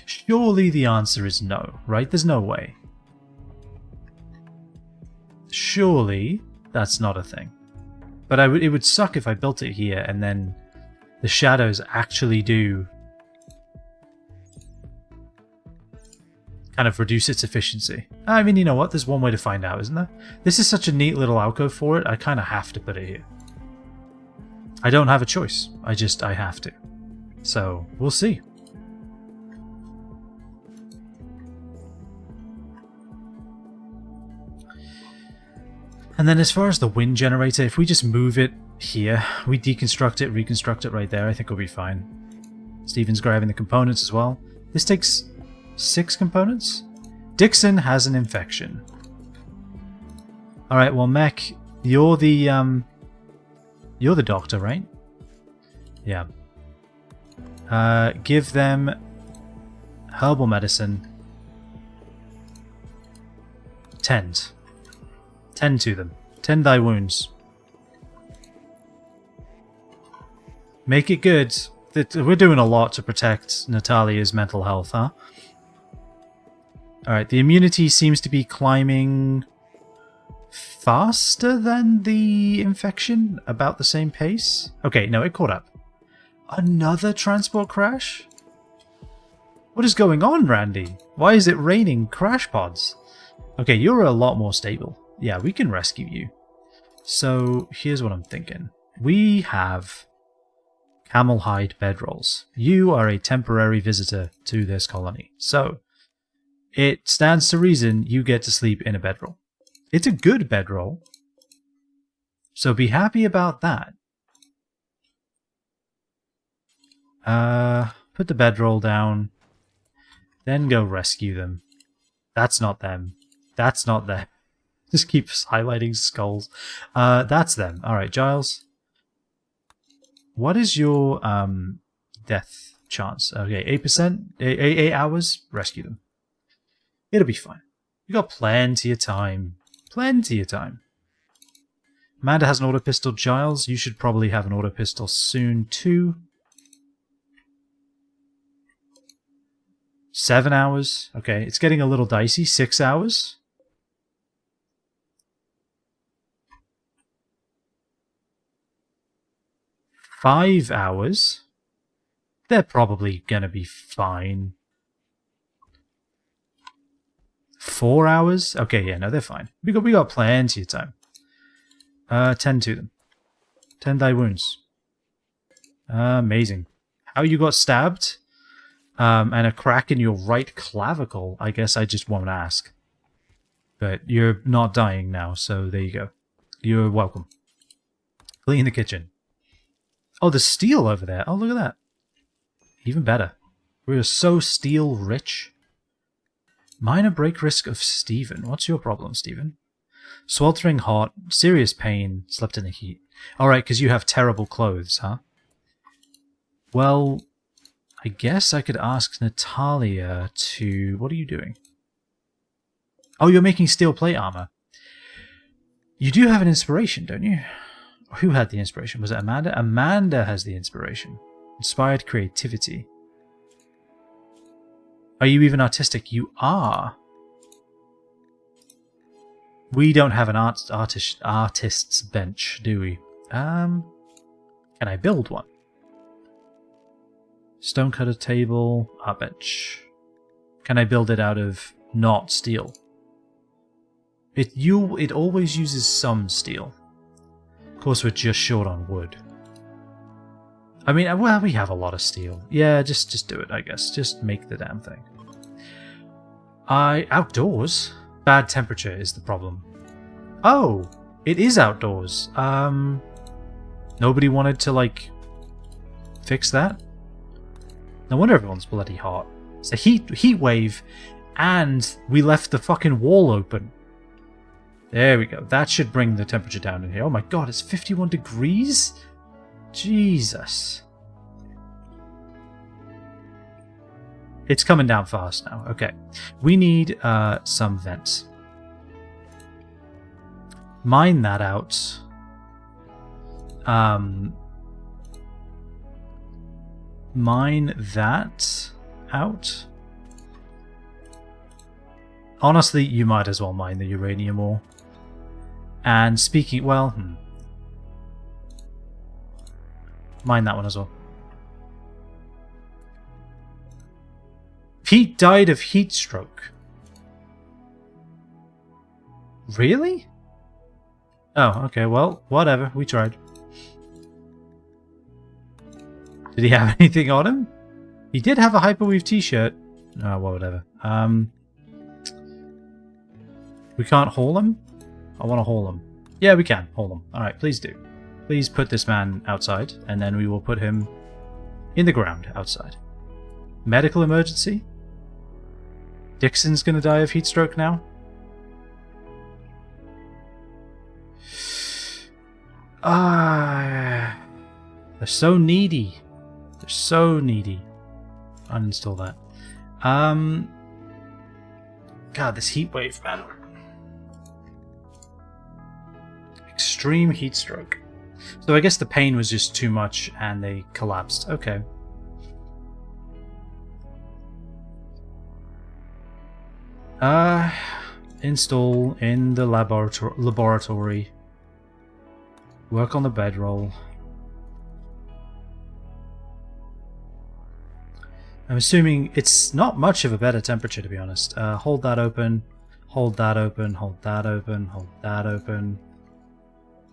Speaker 1: Surely the answer is no, right? There's no way. Surely that's not a thing. But it would suck if I built it here and then the shadows actually do kind of reduce its efficiency. I mean, you know what? There's one way to find out, isn't there? This is such a neat little alcove for it, I kind of have to put it here. I don't have a choice. I have to. So, we'll see. And then as far as the wind generator, if we just move it here, we deconstruct it, reconstruct it right there, I think we'll be fine. Steven's grabbing the components as well. This takes 6 components? Dixon has an infection. Alright, well, Mech, you're the doctor, right? Yeah. Give them herbal medicine. Tend. Tend to them. Tend thy wounds. Make it good. We're doing a lot to protect Natalia's mental health, huh? Alright, the immunity seems to be climbing faster than the infection, about the same pace. Okay, no, it caught up. Another transport crash? What is going on, Randy? Why is it raining crash pods? Okay, you're a lot more stable. Yeah, we can rescue you. So, here's what I'm thinking. We have camel hide bedrolls. You are a temporary visitor to this colony. So, it stands to reason you get to sleep in a bedroll. It's a good bedroll. So be happy about that. Put the bedroll down. Then go rescue them. That's not them. That's not them. Just keeps highlighting skulls. That's them. Alright, Giles. What is your death chance? Okay, 8%? 8 hours? Rescue them. It'll be fine. You got plenty of time. Plenty of time. Amanda has an auto pistol. Giles, you should probably have an auto pistol soon too. 7 hours. Okay, it's getting a little dicey. 6 hours. $5 hours. They're probably gonna be fine. 4 hours? Okay, yeah, no, they're fine. We got plenty of time. Tend to them. Tend thy wounds. Amazing. How you got stabbed? And a crack in your right clavicle. I guess I just won't ask. But you're not dying now, so there you go. You're welcome. Clean the kitchen. Oh, there's steel over there. Oh, look at that. Even better. We're so steel rich. Minor break risk of Stephen. What's your problem, Stephen? Sweltering hot, serious pain, slept in the heat. Alright, because you have terrible clothes, huh? Well, I guess I could ask Natalia to... What are you doing? Oh, you're making steel plate armor. You do have an inspiration, don't you? Who had the inspiration? Was it Amanda? Amanda has the inspiration. Inspired creativity. Are you even artistic? You are. We don't have an artist's bench, do we? Can I build one? Stonecutter table, art bench. Can I build it out of not steel? It always uses some steel. Of course, we're just short on wood. I mean, well, we have a lot of steel. Yeah, just do it, I guess. Just make the damn thing. Outdoors? Bad temperature is the problem. Oh, it is outdoors. Nobody wanted to, like, fix that? No wonder everyone's bloody hot. It's a heat wave, and we left the fucking wall open. There we go. That should bring the temperature down in here. Oh my god, it's 51 degrees? Jesus. It's coming down fast now. Okay. We need some vents. Mine that out. Mine that out. Honestly, you might as well mine the uranium ore. And speaking, well, mine that one as well. Pete died of heat stroke. Really? Oh, okay, well, whatever, we tried. Did he have anything on him? He did have a Hyperweave t-shirt. Oh, well, whatever. We can't haul him? I want to haul him. Yeah, we can haul him. Alright, please do. Please put this man outside, and then we will put him in the ground outside. Medical emergency? Dixon's gonna die of heat stroke now? Ah, they're so needy. They're so needy. Uninstall that. God, this heat wave, man. Extreme heat stroke. So I guess the pain was just too much and they collapsed. Okay. Install in the laboratory. Work on the bedroll. I'm assuming it's not much of a better temperature, to be honest. Hold that open. Hold that open. Hold that open. Hold that open.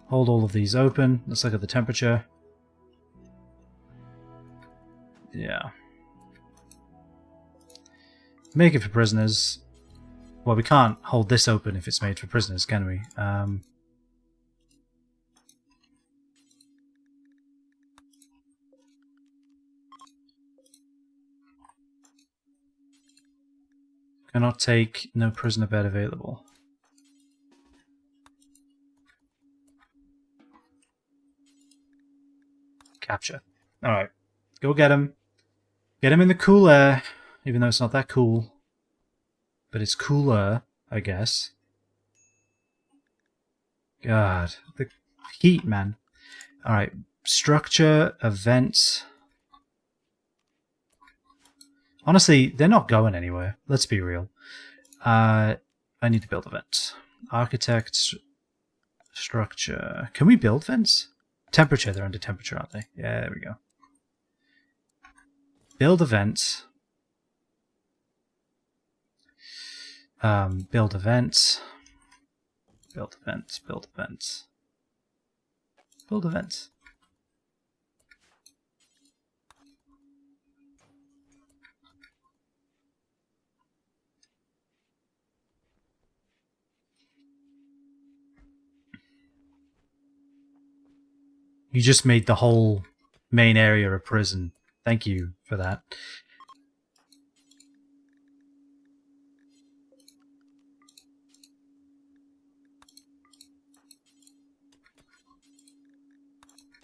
Speaker 1: Hold all of these open. Let's look at the temperature. Yeah. Make it for prisoners. Well, we can't hold this open if it's made for prisoners, can we? Cannot take, no prisoner bed available. Capture. Alright. Go get him. Get him in the cool air. Even though it's not that cool. But it's cooler, I guess. God. The heat, man. Alright. Structure, events. Honestly, they're not going anywhere. Let's be real. I need to build a vent. Architect. Structure. Can we build vents? Temperature. They're under temperature, aren't they? Yeah, there we go. Build a vent. Build a vent. Build a vent. Build a vent. Build a vent. You just made the whole main area a prison. Thank you for that.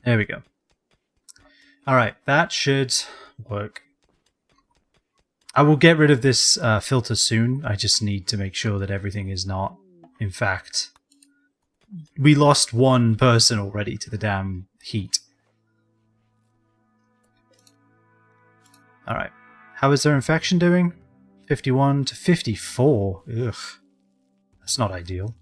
Speaker 1: There we go. Alright, that should work. I will get rid of this filter soon. I just need to make sure that everything is not, in fact... We lost one person already to the damn heat. Alright. How is their infection doing? 51 to 54. Ugh. That's not ideal.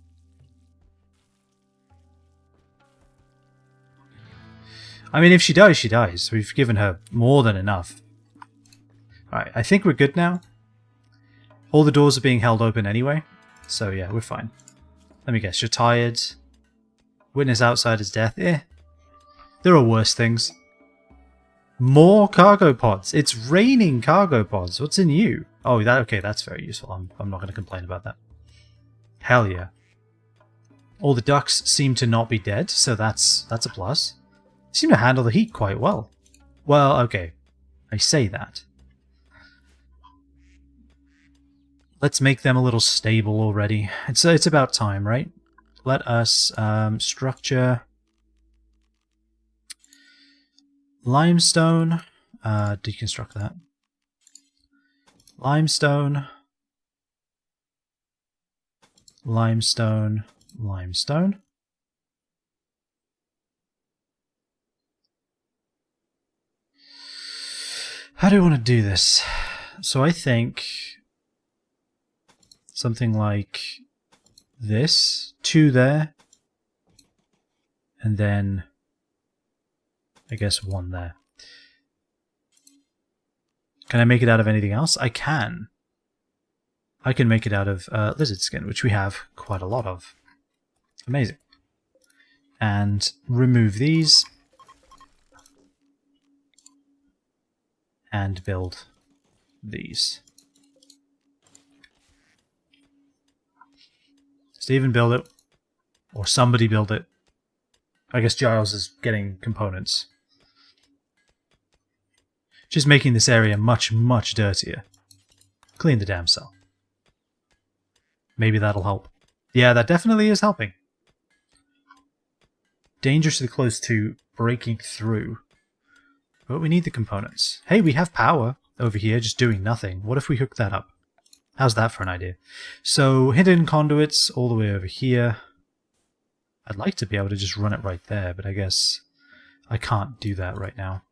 Speaker 1: I mean, if she dies, she dies. We've given her more than enough. Alright, I think we're good now. All the doors are being held open anyway. So yeah, we're fine. Let me guess, you're tired. Witness outsider's death. Eh. There are worse things. More cargo pods. It's raining cargo pods. What's in you? Oh, okay, that's very useful. I'm not going to complain about that. Hell yeah. All the ducks seem to not be dead, so that's a plus. They seem to handle the heat quite well. Well, okay. I say that. Let's make them a little stable already. It's about time, right? Let us structure limestone. Deconstruct that. Limestone. Limestone. Limestone. How do I want to do this? So I think something like this, 2 there, and then I guess 1 there. Can I make it out of anything else? I can. I can make it out of lizard skin, which we have quite a lot of. Amazing. And remove these. And build these. Steven, build it. Or somebody build it. I guess Giles is getting components. Just making this area much, much dirtier. Clean the damn cell. Maybe that'll help. Yeah, that definitely is helping. Dangerously close to breaking through. But we need the components. Hey, we have power over here just doing nothing. What if we hook that up? How's that for an idea? So, hidden conduits all the way over here. I'd like to be able to just run it right there, but I guess I can't do that right now.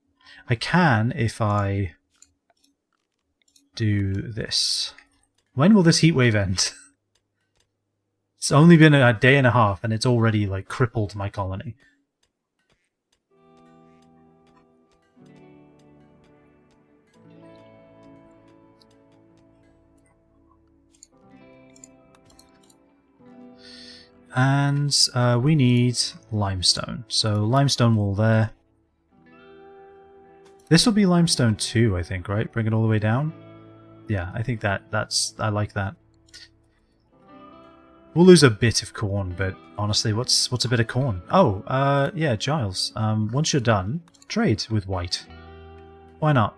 Speaker 1: I can if I do this. When will this heat wave end? It's only been a day and a half and it's already like crippled my colony. And we need limestone. So limestone wall there. This will be limestone too, I think, right? Bring it all the way down. Yeah, I think I like that. We'll lose a bit of corn, but honestly, what's a bit of corn? Oh, yeah, Giles. Once you're done, trade with White. Why not?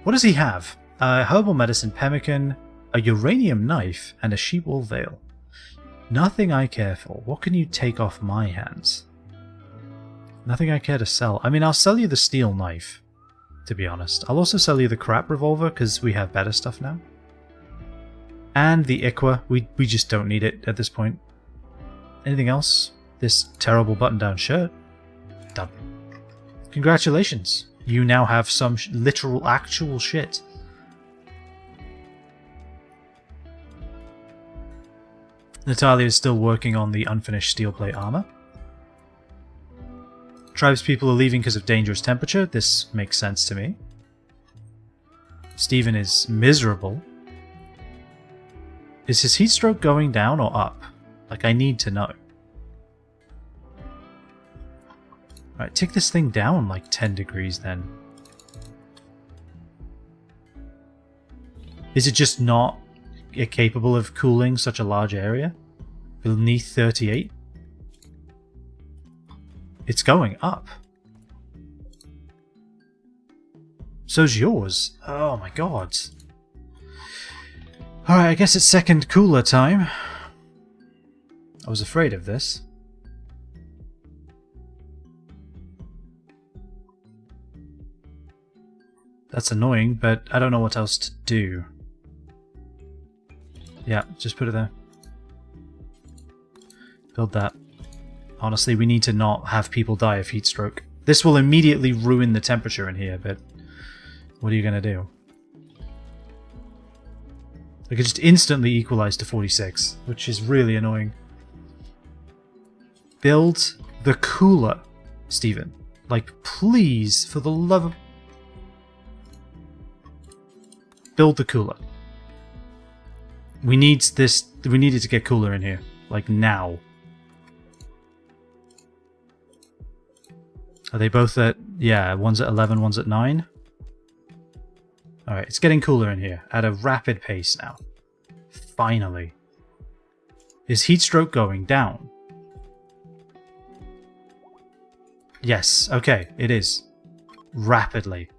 Speaker 1: What does he have? Herbal medicine pemmican, a uranium knife, and a sheep wool veil. Nothing I care for. What can you take off my hands? Nothing I care to sell. I mean, I'll sell you the steel knife, to be honest. I'll also sell you the crap revolver, because we have better stuff now. And the Iqua. We just don't need it at this point. Anything else? This terrible button-down shirt? Done. Congratulations. You now have some literal, actual shit. Natalia is still working on the unfinished steel plate armor. Tribespeople are leaving because of dangerous temperature. This makes sense to me. Steven is miserable. Is his heat stroke going down or up? Like, I need to know. Alright, take this thing down like 10 degrees then. Is it just not capable of cooling such a large area? Beneath 38? It's going up. So's yours. Oh my god. Alright, I guess it's second cooler time. I was afraid of this. That's annoying, but I don't know what else to do. Yeah, just put it there. Build that. Honestly, we need to not have people die of heat stroke. This will immediately ruin the temperature in here, but what are you going to do? I could just instantly equalize to 46, which is really annoying. Build the cooler, Steven. Like, please, for the love of... Build the cooler. We need this. We need it to get cooler in here. Like, now. Are they both at... Yeah, one's at 11, one's at 9. Alright, it's getting cooler in here. At a rapid pace now. Finally. Is heat stroke going down? Yes, okay, it is. rapidly.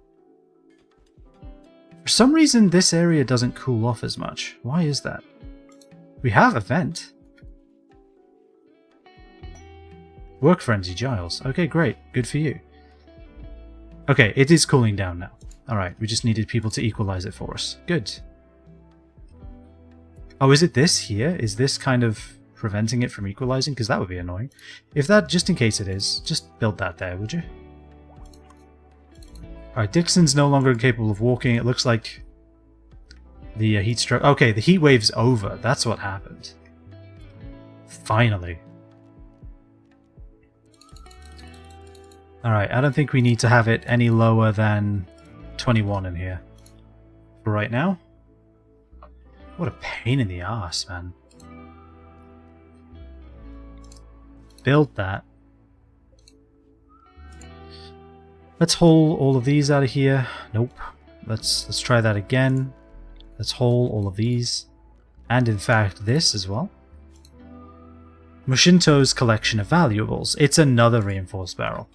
Speaker 1: For some reason, this area doesn't cool off as much. Why is that? We have a vent. Work frenzy, Giles. Okay, great. Good for you. Okay, it is cooling down now. Alright, we just needed people to equalize it for us. Good. Oh, is it this here? Is this kind of preventing it from equalizing? Because that would be annoying. If that, just in case it is, just build that there, would you? Alright, Dixon's no longer capable of walking. It looks like the heat stroke... Okay, the heat wave's over. That's what happened. Finally. Alright, I don't think we need to have it any lower than 21 in here. For right now. What a pain in the ass, man. Build that. Let's haul all of these out of here. Nope. Let's try that again. Let's haul all of these. And in fact, this as well. Mushinto's collection of valuables. It's another reinforced barrel.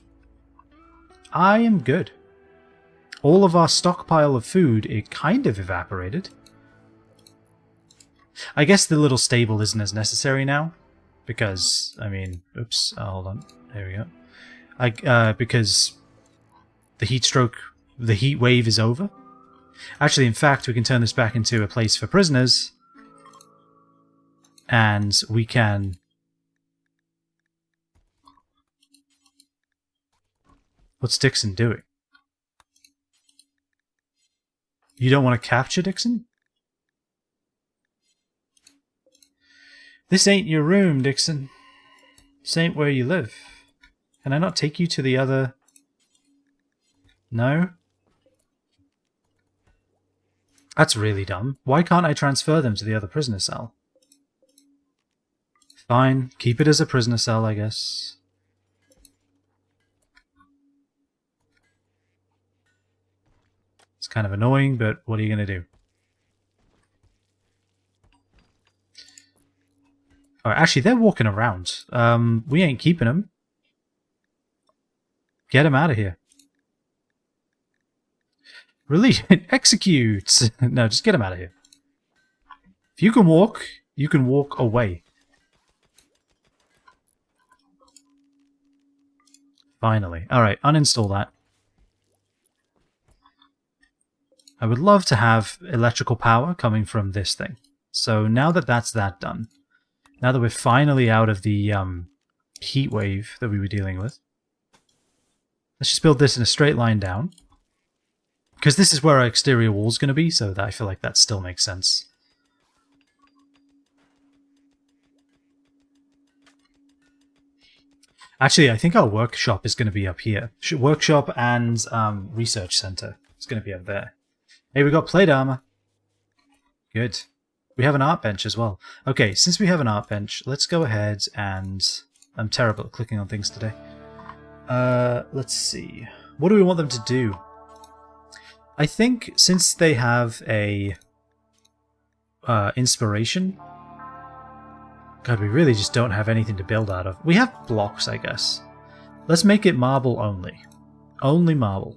Speaker 1: I am good. All of our stockpile of food, it kind of evaporated. I guess the little stable isn't as necessary now. Because, I mean, oops, hold on. There we go. Because the heat wave is over. Actually, in fact, we can turn this back into a place for prisoners. And we can... What's Dixon doing? You don't want to capture Dixon? This ain't your room, Dixon. This ain't where you live. Can I not take you to the other... No? That's really dumb. Why can't I transfer them to the other prisoner cell? Fine, keep it as a prisoner cell, I guess. It's kind of annoying, but what are you going to do? Alright, actually, they're walking around. We ain't keeping them. Get them out of here. Release. Execute. No, just get them out of here. If you can walk away. Finally. Alright, uninstall that. I would love to have electrical power coming from this thing. So now that that's done, now that we're finally out of the heat wave that we were dealing with, let's just build this in a straight line down. Because this is where our exterior wall is going to be, so that I feel like that still makes sense. Actually, I think our workshop is going to be up here. Workshop and research center is going to be up there. Hey, we got plate armor. Good. We have an art bench as well. Okay, since we have an art bench, let's go ahead and... I'm terrible at clicking on things today. Let's see. What do we want them to do? I think since they have a inspiration... God, we really just don't have anything to build out of. We have blocks, I guess. Let's make it marble only. Only marble.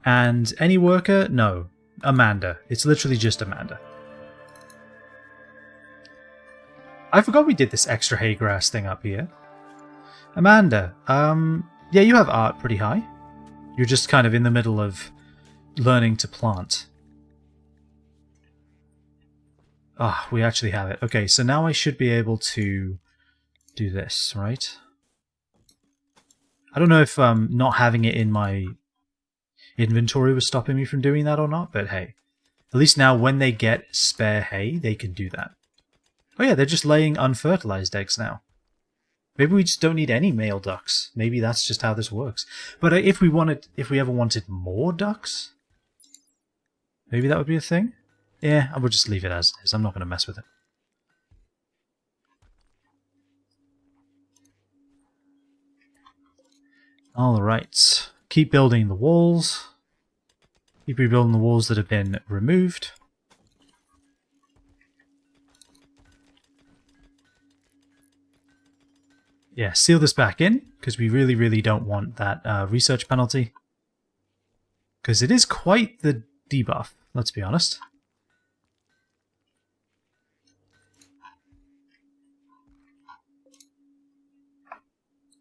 Speaker 1: And any worker? No. Amanda. It's literally just Amanda. I forgot we did this extra hay grass thing up here. Amanda, yeah, you have art pretty high. You're just kind of in the middle of learning to plant. Ah, we actually have it. Okay, so now I should be able to do this, right? I don't know if not having it in my inventory was stopping me from doing that or not, but hey. At least now when they get spare hay, they can do that. Oh yeah, they're just laying unfertilized eggs now. Maybe we just don't need any male ducks. Maybe that's just how this works. But if we ever wanted more ducks, maybe that would be a thing. Yeah, I would just leave it as is. I'm not going to mess with it. Alright. Keep building the walls. Keep rebuilding the walls that have been removed. Yeah, seal this back in, because we really, really don't want that research penalty. Because it is quite the debuff, let's be honest.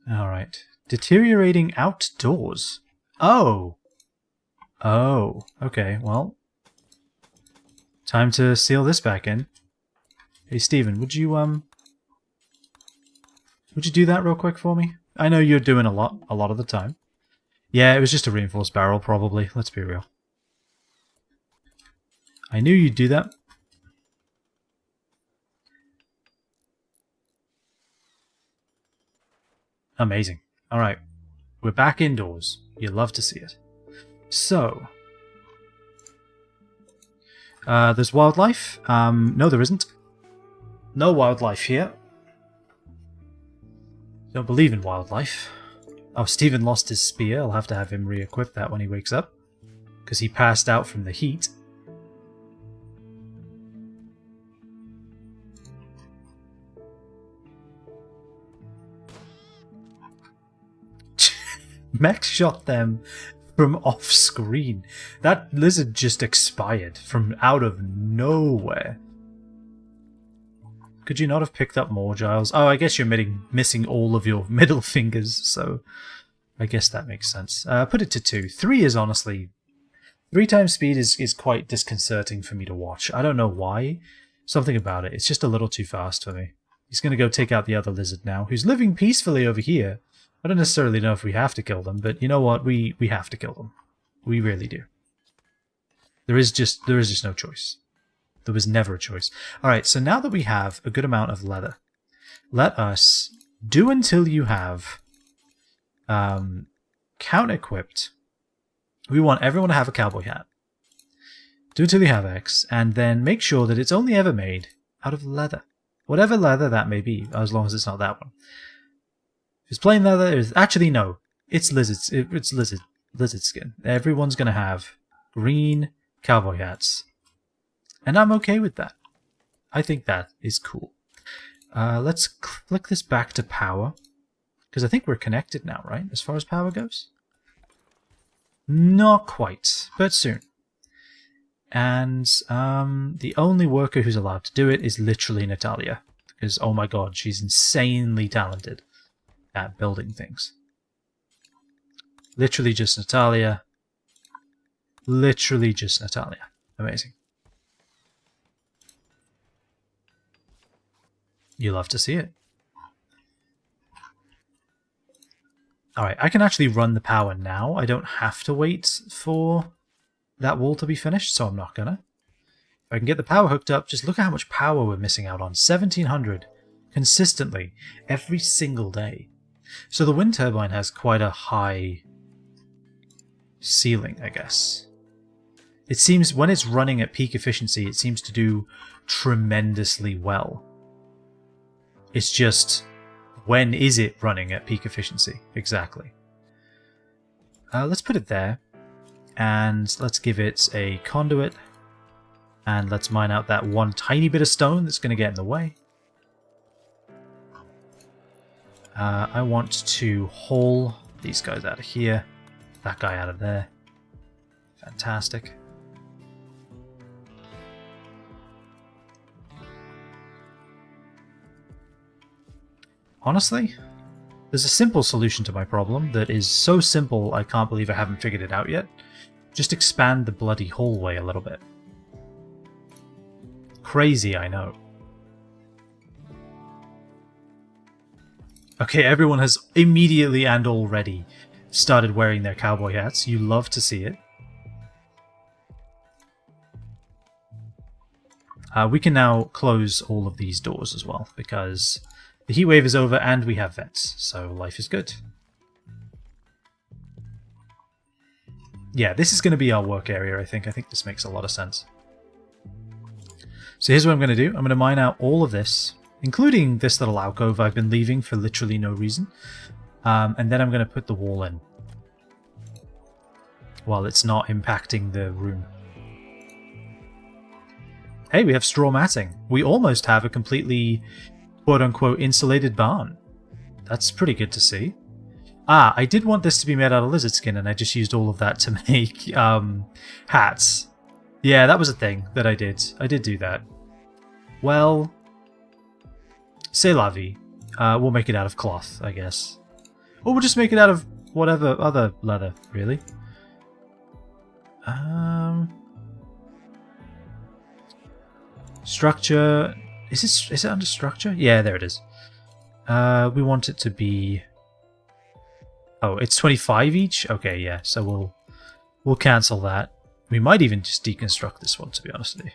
Speaker 1: Alright. Deteriorating outdoors. Oh! Oh, okay, well. Time to seal this back in. Hey, Steven, would you do that real quick for me? I know you're doing a lot of the time. Yeah, it was just a reinforced barrel, probably. Let's be real. I knew you'd do that. Amazing. Alright. We're back indoors. You love to see it. So. There's wildlife. No, there isn't. No wildlife here. Don't believe in wildlife. Oh, Stephen lost his spear. I'll have to have him re-equip that when he wakes up. Because he passed out from the heat. Mech shot them from off screen. That lizard just expired from out of nowhere. Could you not have picked up more, Giles? Oh, I guess you're missing all of your middle fingers, so I guess that makes sense. Put it to 2. 3 is honestly... 3 times speed is quite disconcerting for me to watch. I don't know why. Something about it. It's just a little too fast for me. He's going to go take out the other lizard now, who's living peacefully over here. I don't necessarily know if we have to kill them, but you know what? We have to kill them. We really do. There is just no choice. There was never a choice. Alright, so now that we have a good amount of leather, let us do until you have count-equipped. We want everyone to have a cowboy hat. Do until you have X, and then make sure that it's only ever made out of leather. Whatever leather that may be, as long as it's not that one. If it's plain leather, actually no. It's it's lizard skin. Everyone's going to have green cowboy hats. And I'm okay with that. I think that is cool. Let's click this back to power. Because I think we're connected now, right? As far as power goes? Not quite, but soon. And the only worker who's allowed to do it is literally Natalia. Because, oh my god, she's insanely talented at building things. Literally just Natalia. Literally just Natalia. Amazing. You love to see it. Alright, I can actually run the power now. I don't have to wait for that wall to be finished, so I'm not gonna. If I can get the power hooked up, just look at how much power we're missing out on. 1700 consistently every single day. So the wind turbine has quite a high ceiling, I guess. It seems when it's running at peak efficiency, it seems to do tremendously well. It's just, when is it running at peak efficiency? Exactly. Let's put it there. And let's give it a conduit. And let's mine out that one tiny bit of stone that's going to get in the way. I want to haul these guys out of here. That guy out of there. Fantastic. Honestly, there's a simple solution to my problem that is so simple I can't believe I haven't figured it out yet. Just expand the bloody hallway a little bit. Crazy, I know. Okay, everyone has immediately and already started wearing their cowboy hats. You love to see it. We can now close all of these doors as well, because the heat wave is over and we have vents, so life is good. Yeah, this is going to be our work area, I think. I think this makes a lot of sense. So here's what I'm going to do. I'm going to mine out all of this, including this little alcove I've been leaving for literally no reason. And then I'm going to put the wall in, while it's not impacting the room. Hey, we have straw matting. We almost have a completely quote-unquote insulated barn. That's pretty good to see. Ah, I did want this to be made out of lizard skin, and I just used all of that to make hats. Yeah, that was a thing that I did. I did do that. Well, c'est la vie. We'll make it out of cloth, I guess. Or we'll just make it out of whatever other leather, really. Structure. Is it under structure? Yeah, there it is. We want it to be... Oh, it's 25 each? Okay, yeah, so we'll cancel that. We might even just deconstruct this one, to be honest with you.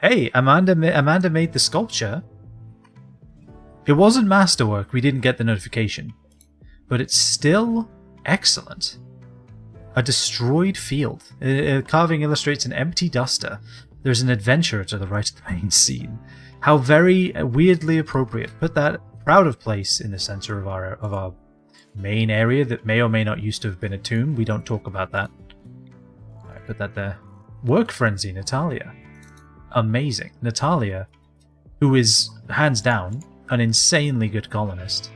Speaker 1: Hey, Amanda made the sculpture. It wasn't masterwork, we didn't get the notification. But it's still excellent. A destroyed field. Carving illustrates an empty duster. There's an adventurer to the right of the main scene. How very weirdly appropriate. Put that out of place in the center of our main area that may or may not used to have been a tomb. We don't talk about that. Alright, put that there. Work frenzy, Natalia. Amazing. Natalia, who is, hands down, an insanely good colonist,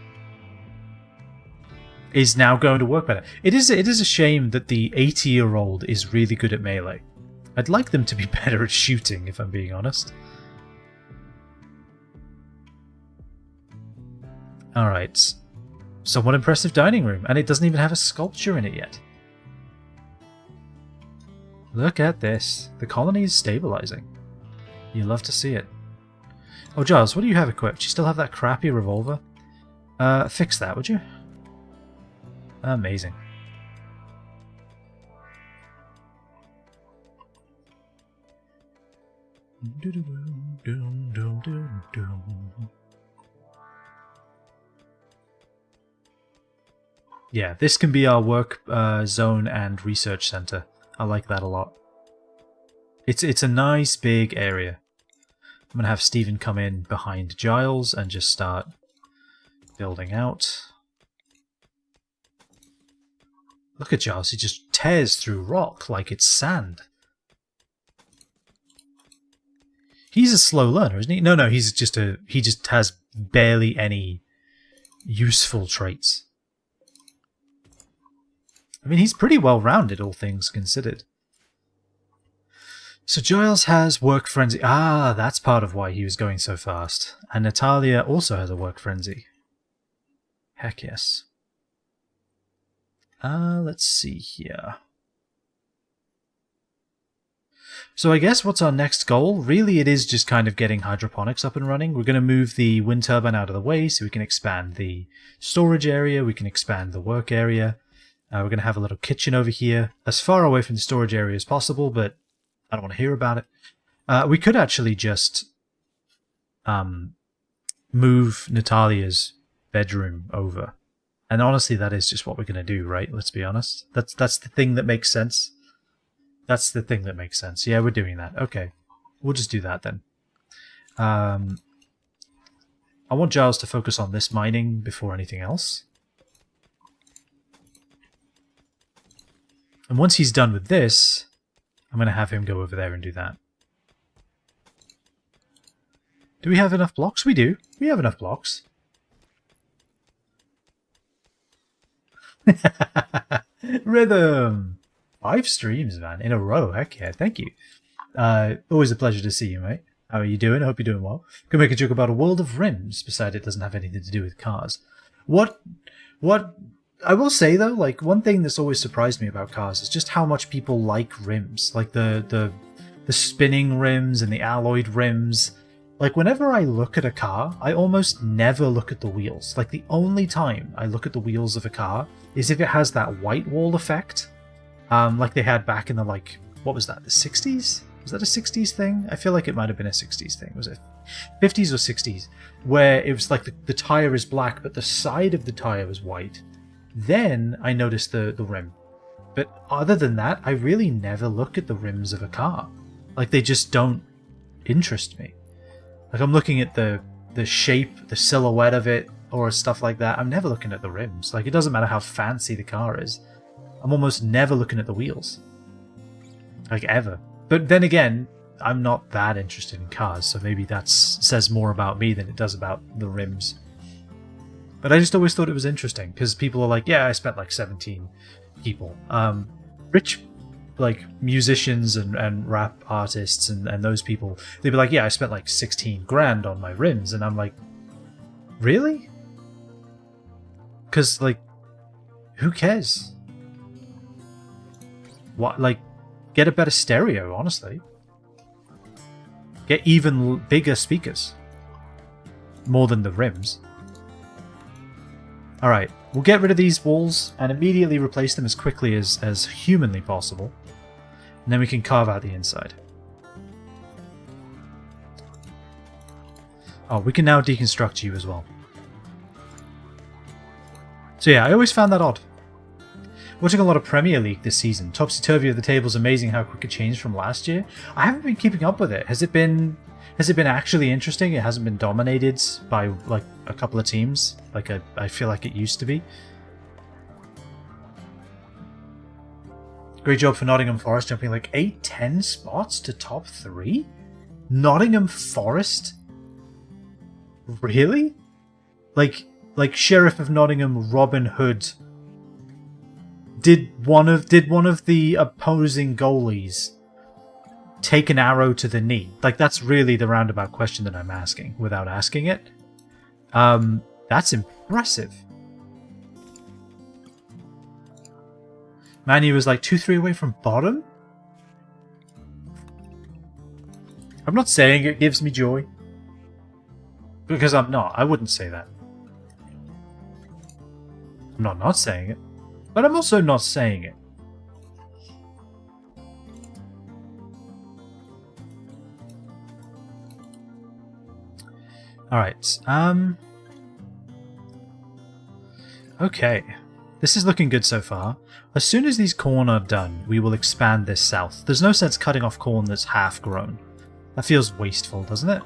Speaker 1: is now going to work better. It is a shame that the 80-year-old is really good at melee. I'd like them to be better at shooting, if I'm being honest. Alright. Somewhat impressive dining room, and it doesn't even have a sculpture in it yet. Look at this. The colony is stabilizing. You love to see it. Oh, Giles, what do you have equipped? You still have that crappy revolver? Fix that, would you? Amazing. Yeah, this can be our work zone and research center. I like that a lot. It's a nice big area. I'm going to have Stephen come in behind Giles and just start building out. Look at Giles, he just tears through rock like it's sand. He's a slow learner, isn't he? No, he just has barely any useful traits. I mean, he's pretty well-rounded, all things considered. So Giles has work frenzy. Ah, that's part of why he was going so fast. And Natalia also has a work frenzy. Heck yes. Let's see here. So I guess what's our next goal? Really, it is just kind of getting hydroponics up and running. We're going to move the wind turbine out of the way so we can expand the storage area. We can expand the work area. We're going to have a little kitchen over here, as far away from the storage area as possible, but I don't want to hear about it. We could actually just move Natalia's bedroom over. And honestly, that is just what we're going to do, right? Let's be honest. That's the thing that makes sense. That's the thing that makes sense. Yeah, we're doing that. Okay. We'll just do that then. I want Giles to focus on this mining before anything else. And once he's done with this, I'm going to have him go over there and do that. Do we have enough blocks? We do. We have enough blocks. Rhythm! 5 streams, man, in a row. Heck yeah, thank you. Always a pleasure to see you, mate. How are you doing? I hope you're doing well. Could make a joke about a world of rims, beside it doesn't have anything to do with cars. What I will say though, like, one thing that's always surprised me about cars is just how much people like rims. Like the spinning rims and the alloyed rims. Like, whenever I look at a car, I almost never look at the wheels. Like, the only time I look at the wheels of a car is if it has that white wall effect. Like they had back in the, like, what was that, the 60s? Was that a 60s thing? I feel like it might have been a 60s thing. Was it 50s or 60s? Where it was like the tire is black, but the side of the tire was white. Then I noticed the rim. But other than that, I really never look at the rims of a car. Like, they just don't interest me. Like, I'm looking at the shape, the silhouette of it, or stuff like that. I'm never looking at the rims. Like, it doesn't matter how fancy the car is. I'm almost never looking at the wheels. Like, ever. But then again, I'm not that interested in cars, so maybe that says more about me than it does about the rims. But I just always thought it was interesting because people are like, yeah, I spent like 17 people. Rich, like musicians and rap artists and those people, they'd be like, yeah, I spent like 16 grand on my rims. And I'm like, really? Because, like, who cares? What, like, get a better stereo, honestly. Get even bigger speakers. More than the rims. Alright, we'll get rid of these walls and immediately replace them as quickly as humanly possible. And then we can carve out the inside. Oh, we can now deconstruct you as well. So yeah, I always found that odd. Watching a lot of Premier League this season. Topsy-turvy of the table's amazing how quick it changed from last year. I haven't been keeping up with it. Has it been actually interesting? It hasn't been dominated by like a couple of teams like I feel like it used to be. Great job for Nottingham Forest jumping like 8-10 spots to top 3? Nottingham Forest? Really? Like Sheriff of Nottingham Robin Hood did one of the opposing goalies take an arrow to the knee? Like, that's really the roundabout question that I'm asking without asking it. That's impressive. Man, he was like 2-3 away from bottom? I'm not saying it gives me joy. Because I'm not. I wouldn't say that. I'm not saying it. But I'm also not saying it. Alright, okay. This is looking good so far. As soon as these corn are done, we will expand this south. There's no sense cutting off corn that's half grown. That feels wasteful, doesn't it?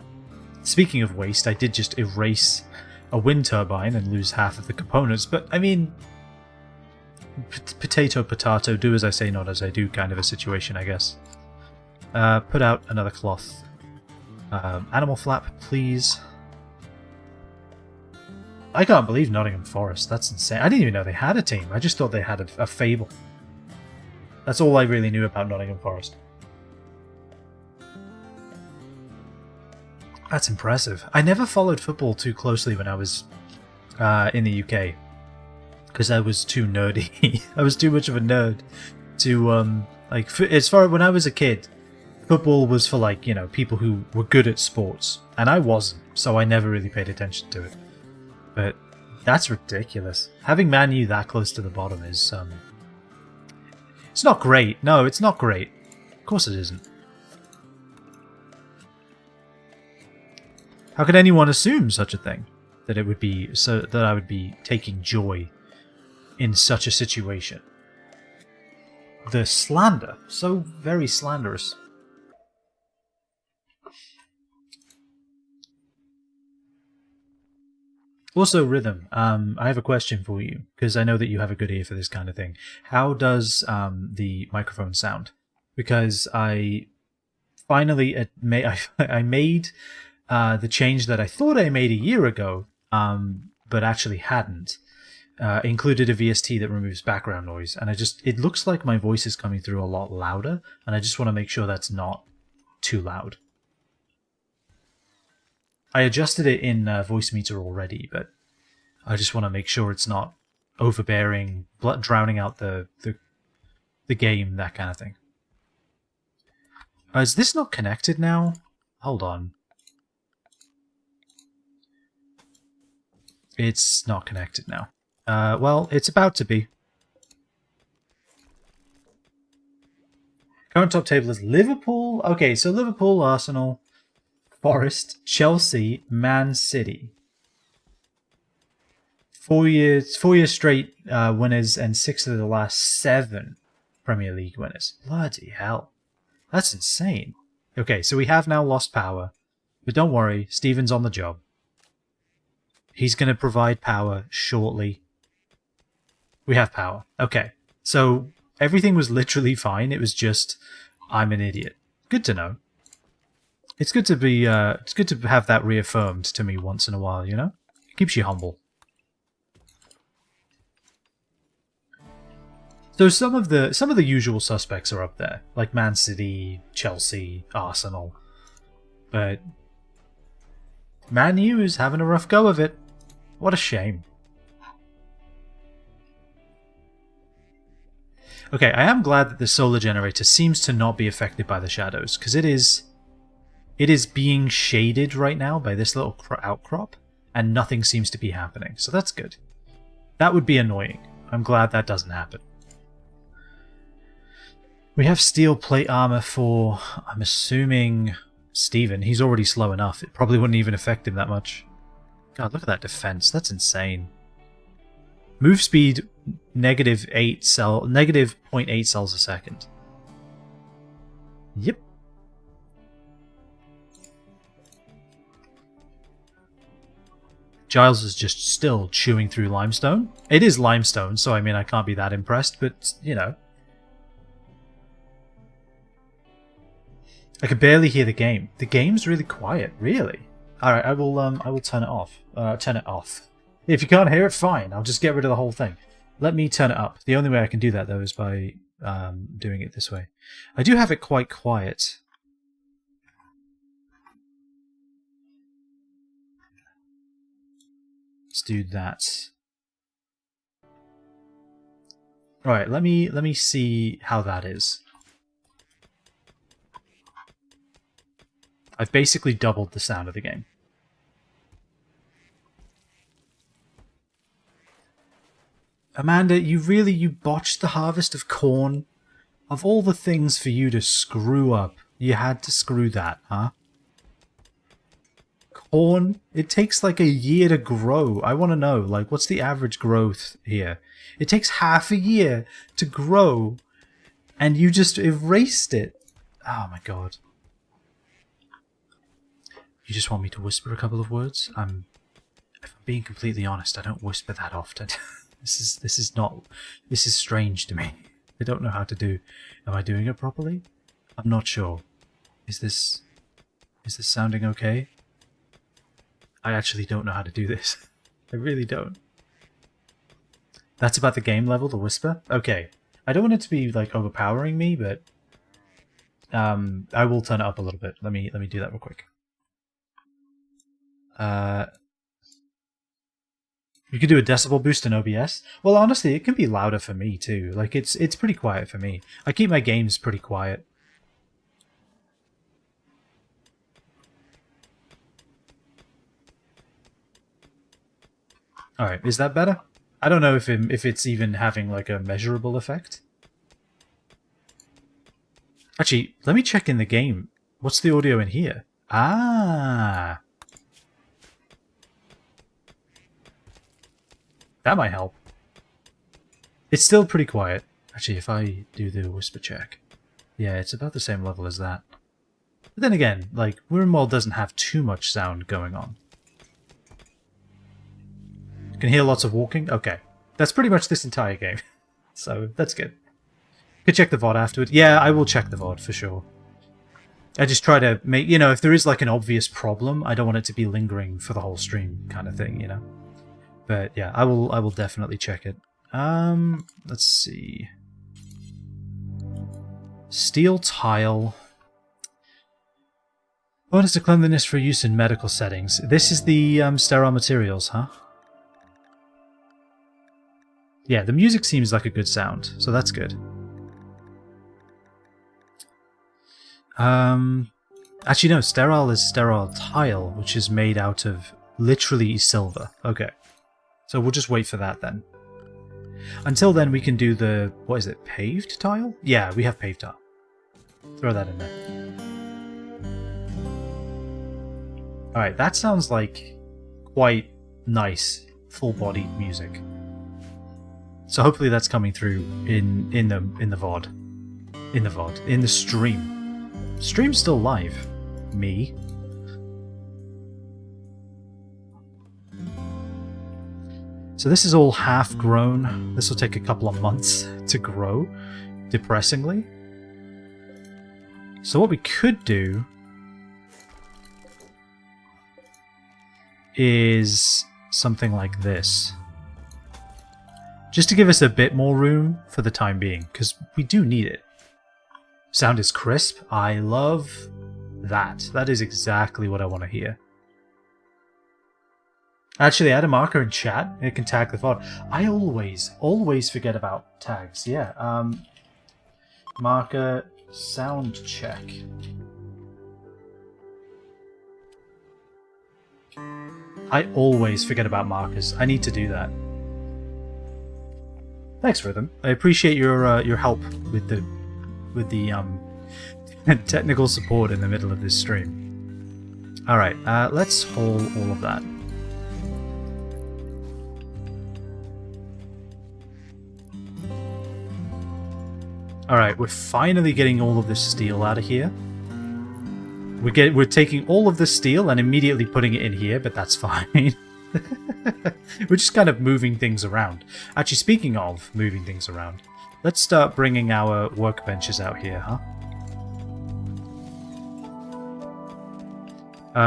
Speaker 1: Speaking of waste, I did just erase a wind turbine and lose half of the components, but I mean... Potato, do as I say, not as I do kind of a situation, I guess. Put out another cloth. Animal flap, please. I can't believe Nottingham Forest. That's insane. I didn't even know they had a team. I just thought they had a fable. That's all I really knew about Nottingham Forest. That's impressive. I never followed football too closely when I was in the UK. Because I was too nerdy. I was too much of a nerd to, as far when I was a kid, football was for, like, you know, people who were good at sports. And I wasn't, so I never really paid attention to it. But that's ridiculous. Having Man U that close to the bottom is, it's not great. No, it's not great. Of course it isn't. How could anyone assume such a thing? That it would be, that I would be taking joy in such a situation. The slander. So very slanderous. Also, Rhythm, I have a question for you, because I know that you have a good ear for this kind of thing. How does the microphone sound? Because I finally I made the change that I thought I made a year ago, but actually hadn't. Included a VST that removes background noise, and it looks like my voice is coming through a lot louder, and I just want to make sure that's not too loud. I adjusted it in Voice Meter already, but I just want to make sure it's not overbearing, drowning out the game, that kind of thing. Is this not connected now? Hold on. It's not connected now. Well, it's about to be. Current top table is Liverpool. Okay, so Liverpool, Arsenal, Forest, Chelsea, Man City. 4 years straight winners and 6 of the last 7 Premier League winners. Bloody hell. That's insane. Okay, so we have now lost power. But don't worry, Steven's on the job. He's going to provide power shortly. We have power. Okay, so everything was literally fine. It was just, I'm an idiot. Good to know. It's good to be. It's good to have that reaffirmed to me once in a while. You know, it keeps you humble. So some of the usual suspects are up there, like Man City, Chelsea, Arsenal. But Man U is having a rough go of it. What a shame. Okay, I am glad that the solar generator seems to not be affected by the shadows, because it is being shaded right now by this little outcrop, and nothing seems to be happening, so that's good. That would be annoying. I'm glad that doesn't happen. We have steel plate armor for, I'm assuming, Steven. He's already slow enough. It probably wouldn't even affect him that much. God, look at that defense. That's insane. Move speed, negative 0.8 cells a second. Yep. Giles is just still chewing through limestone. It is limestone, so I mean I can't be that impressed, but, you know. I can barely hear the game. The game's really quiet, really. Alright, I will turn it off. Turn it off. If you can't hear it, fine. I'll just get rid of the whole thing. Let me turn it up. The only way I can do that, though, is by doing it this way. I do have it quite quiet. Let's do that. Alright, let me see how that is. I've basically doubled the sound of the game. Amanda, you botched the harvest of corn? Of all the things for you to screw up, you had to screw that, huh? Corn? It takes like a year to grow. I want to know, like, what's the average growth here? It takes half a year to grow, and you just erased it. Oh my god. You just want me to whisper a couple of words? If I'm being completely honest, I don't whisper that often. This is strange to me. I don't know how to do. Am I doing it properly? I'm not sure. Is this sounding okay? I actually don't know how to do this. I really don't. That's about the game level, the whisper? Okay. I don't want it to be like overpowering me, but I will turn it up a little bit. Let me do that real quick. You could do a decibel boost in OBS. Well, honestly, it can be louder for me too. Like it's pretty quiet for me. I keep my games pretty quiet. All right, is that better? I don't know if it's even having like a measurable effect. Actually, let me check in the game. What's the audio in here? Ah. That might help. It's still pretty quiet. Actually, if I do the whisper check. Yeah, it's about the same level as that. But then again, like, Wormwall doesn't have too much sound going on. Can hear lots of walking? Okay. That's pretty much this entire game. So, that's good. Could check the VOD afterward. Yeah, I will check the VOD for sure. I just try to make, you know, if there is like an obvious problem, I don't want it to be lingering for the whole stream kind of thing, you know? But yeah, I will definitely check it. Let's see. Steel tile. Bonus to cleanliness for use in medical settings. This is the sterile materials, huh? Yeah, the music seems like a good sound, so that's good. Actually no, sterile is sterile tile, which is made out of literally silver. Okay. So we'll just wait for that then. Until then we can do the, what is it, paved tile? Yeah, we have paved tile. Throw that in there. Alright, that sounds like quite nice, full-bodied music. So hopefully that's coming through in the VOD. In the VOD. In the stream. Stream's still live. Me. So this is all half grown. This will take a couple of months to grow, depressingly. So what we could do is something like this. Just to give us a bit more room for the time being, because we do need it. Sound is crisp. I love that. That is exactly what I want to hear. Actually, add a marker in chat. It can tag the VOD. I always forget about tags. Yeah. Marker sound check. I always forget about markers. I need to do that. Thanks, Rhythm. I appreciate your help with the technical support in the middle of this stream. All right, let's haul all of that. All right, we're finally getting all of this steel out of here. We're taking all of this steel and immediately putting it in here, but that's fine. We're just kind of moving things around. Actually, speaking of moving things around, let's start bringing our workbenches out here, huh?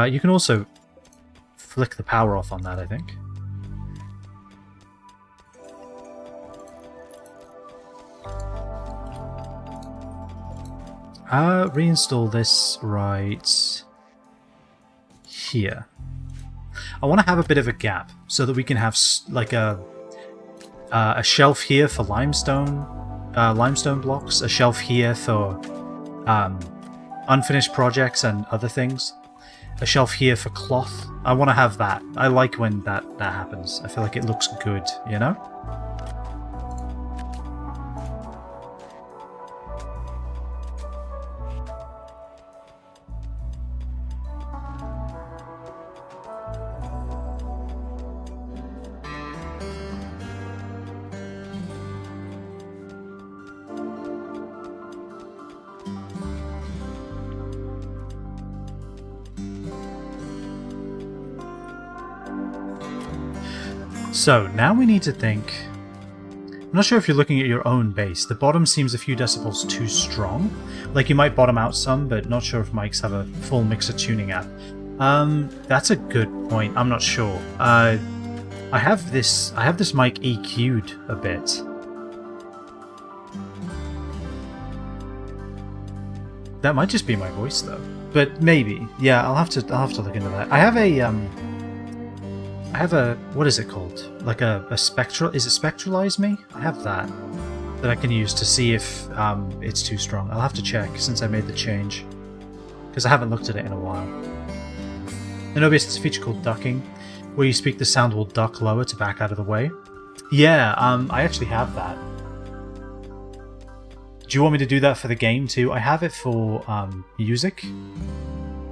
Speaker 1: You can also flick the power off on that, I think. Reinstall this right here. I want to have a bit of a gap so that we can have like a shelf here for limestone blocks, a shelf here for unfinished projects and other things, a shelf here for cloth. I want to have that. I like when that happens. I feel like it looks good, you know? So, now we need to think... I'm not sure if you're looking at your own base. The bottom seems a few decibels too strong. Like, you might bottom out some, but not sure if mics have a full mixer tuning app. That's a good point. I'm not sure. I have this mic EQ'd a bit. That might just be my voice, though. But maybe. Yeah, I'll have to look into that. I have a what is it called? Like a spectral... Is it Spectralize Me? I have that I can use to see if it's too strong. I'll have to check since I made the change, because I haven't looked at it in a while. In OBS, it's a feature called ducking, where you speak, the sound will duck lower to back out of the way. Yeah, I actually have that. Do you want me to do that for the game too? I have it for music.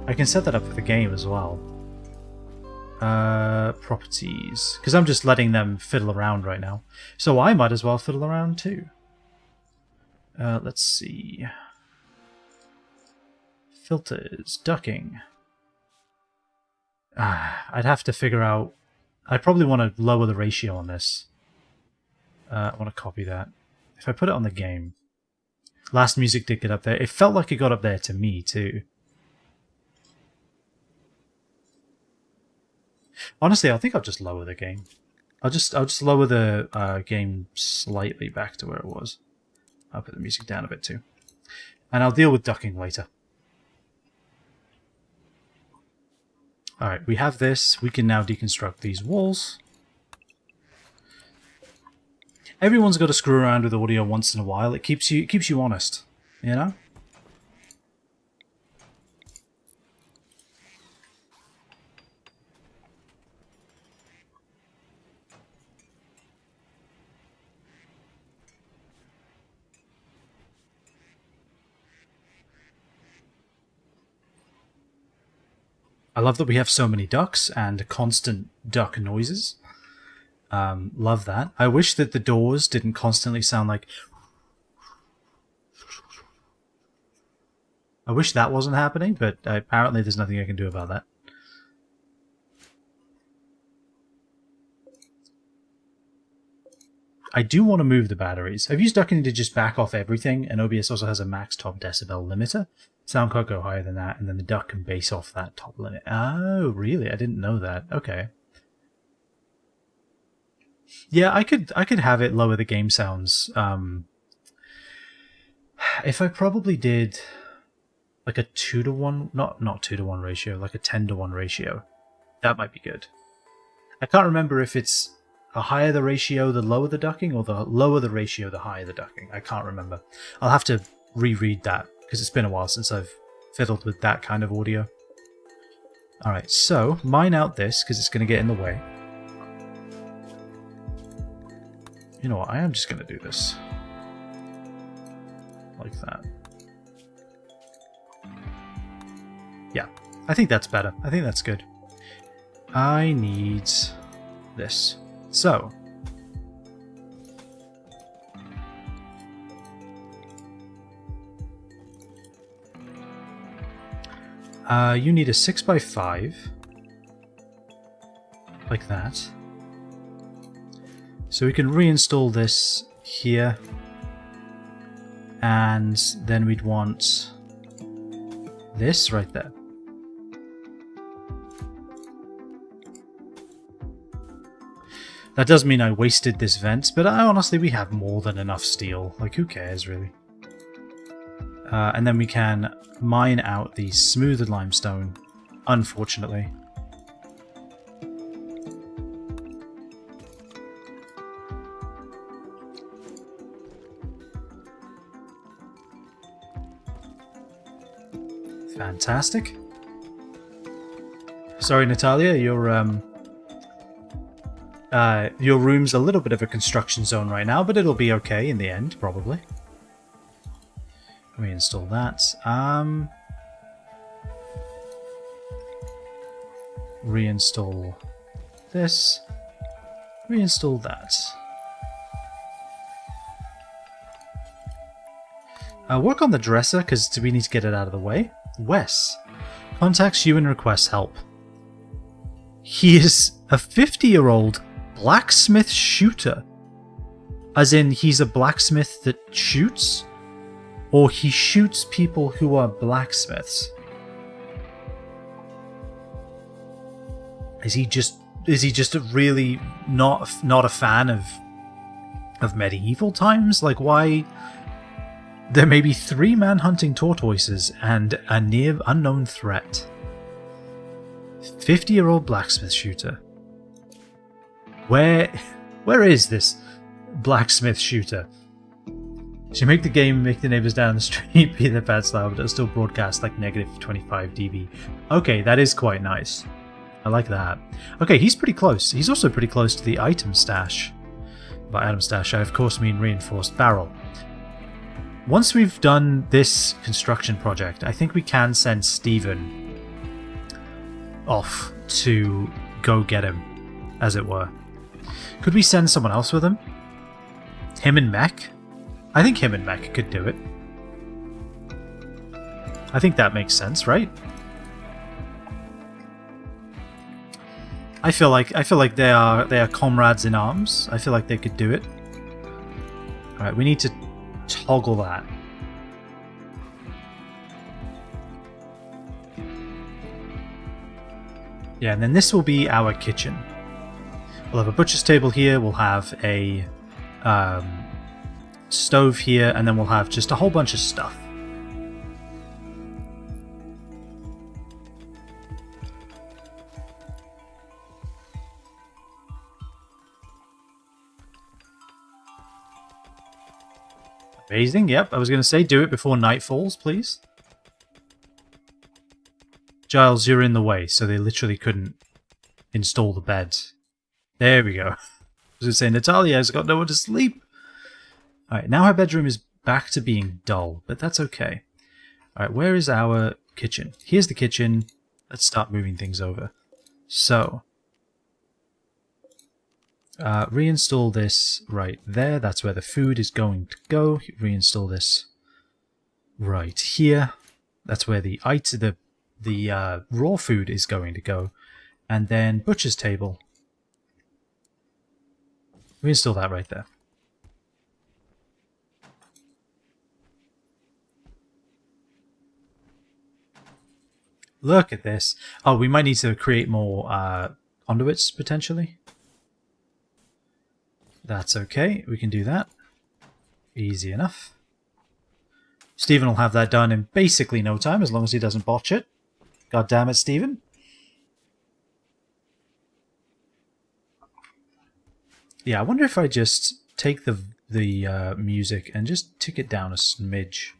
Speaker 1: I can set that up for the game as well. Properties, because I'm just letting them fiddle around right now, so I might as well fiddle around too. Let's see. Filters, ducking. I'd have to figure out... I'd probably want to lower the ratio on this. I want to copy that. If I put it on the game... Last music did get up there. It felt like it got up there to me too. Honestly, I think I'll just lower the game. I'll just lower the game slightly back to where it was. I'll put the music down a bit too. And I'll deal with ducking later. Alright, we have this. We can now deconstruct these walls. Everyone's got to screw around with audio once in a while. It keeps you honest, you know? I love that we have so many ducks and constant duck noises. Love that. I wish that the doors didn't constantly sound like... I wish that wasn't happening, but apparently there's nothing I can do about that. I do want to move the batteries. I've used ducking to just back off everything, and OBS also has a max top decibel limiter. Sound can't go higher than that, and then the duck can base off that top limit. Oh, really? I didn't know that. Okay. Yeah, I could have it lower the game sounds. If I probably did like a 2-to-1, not 2-to-1 ratio, like a 10-to-1 ratio, that might be good. I can't remember if it's the higher the ratio, the lower the ducking, or the lower the ratio, the higher the ducking. I can't remember. I'll have to reread that, because it's been a while since I've fiddled with that kind of audio. Alright, so mine out this, because it's going to get in the way. You know what, I am just going to do this. Like that. Yeah, I think that's better. I think that's good. I need this. So, you need a 6x5, like that. So we can reinstall this here, and then we'd want this right there. That does mean I wasted this vent, but honestly we have more than enough steel. Like, who cares, really? And then we can mine out the smoother limestone, unfortunately. Fantastic. Sorry, Natalia, your room's a little bit of a construction zone right now, but it'll be okay in the end, probably. Reinstall that. Reinstall this. Reinstall that. Work on the dresser, because we need to get it out of the way. Wes contacts you and requests help. He is a 50-year-old blacksmith shooter. As in, he's a blacksmith that shoots? Or he shoots people who are blacksmiths? Is he just really not a fan of medieval times? Like, why? There may be 3 man-hunting tortoises and a near unknown threat. 50-year-old blacksmith shooter. Where is this blacksmith shooter? Should make the game make the neighbors down the street be their bad style, but it'll still broadcast like negative 25 dB. Okay, that is quite nice. I like that. Okay, he's pretty close. He's also pretty close to the item stash. By item stash, I of course mean reinforced barrel. Once we've done this construction project, I think we can send Steven off to go get him, as it were. Could we send someone else with him? Him and Mech? I think him and Mech could do it. I think that makes sense, right? I feel like they are comrades in arms. I feel like they could do it. Alright, we need to toggle that. Yeah, and then this will be our kitchen. We'll have a butcher's table here, we'll have a stove here, and then we'll have just a whole bunch of stuff. Amazing, yep, I was going to say do it before night falls, please. Giles, you're in the way, so they literally couldn't install the bed. There we go. I was going to say, Natalia's got nowhere to sleep. Alright, now her bedroom is back to being dull, but that's okay. Alright, where is our kitchen? Here's the kitchen. Let's start moving things over. So, reinstall this right there. That's where the food is going to go. Reinstall this right here. That's where the raw food is going to go. And then butcher's table. Reinstall that right there. Look at this. Oh, we might need to create more conduits, potentially. That's okay, we can do that. Easy enough. Stephen will have that done in basically no time, as long as he doesn't botch it. God damn it, Stephen. Yeah, I wonder if I just take the music and just tick it down a smidge.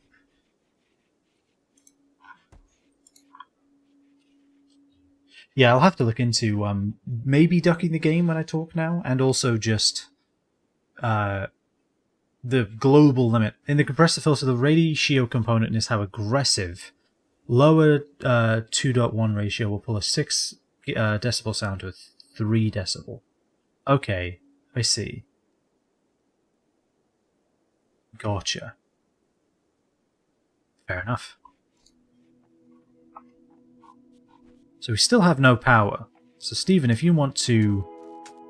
Speaker 1: Yeah, I'll have to look into maybe ducking the game when I talk now, and also just the global limit. In the compressor filter, the ratio component is how aggressive. Lower 2.1 ratio will pull a 6 decibel sound to a 3 decibel. Okay, I see. Gotcha. Fair enough. So we still have no power. So Stephen, if you want to,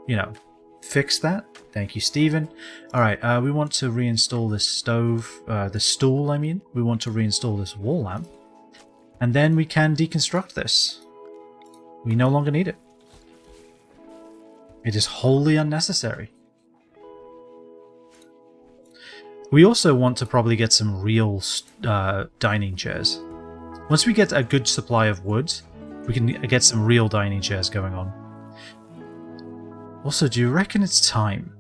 Speaker 1: you know, fix that. Thank you, Stephen. Alright, we want to reinstall this stove, the stool, I mean. We want to reinstall this wall lamp. And then we can deconstruct this. We no longer need it. It is wholly unnecessary. We also want to probably get some real dining chairs. Once we get a good supply of wood, we can get some real dining chairs going on. Also, do you reckon it's time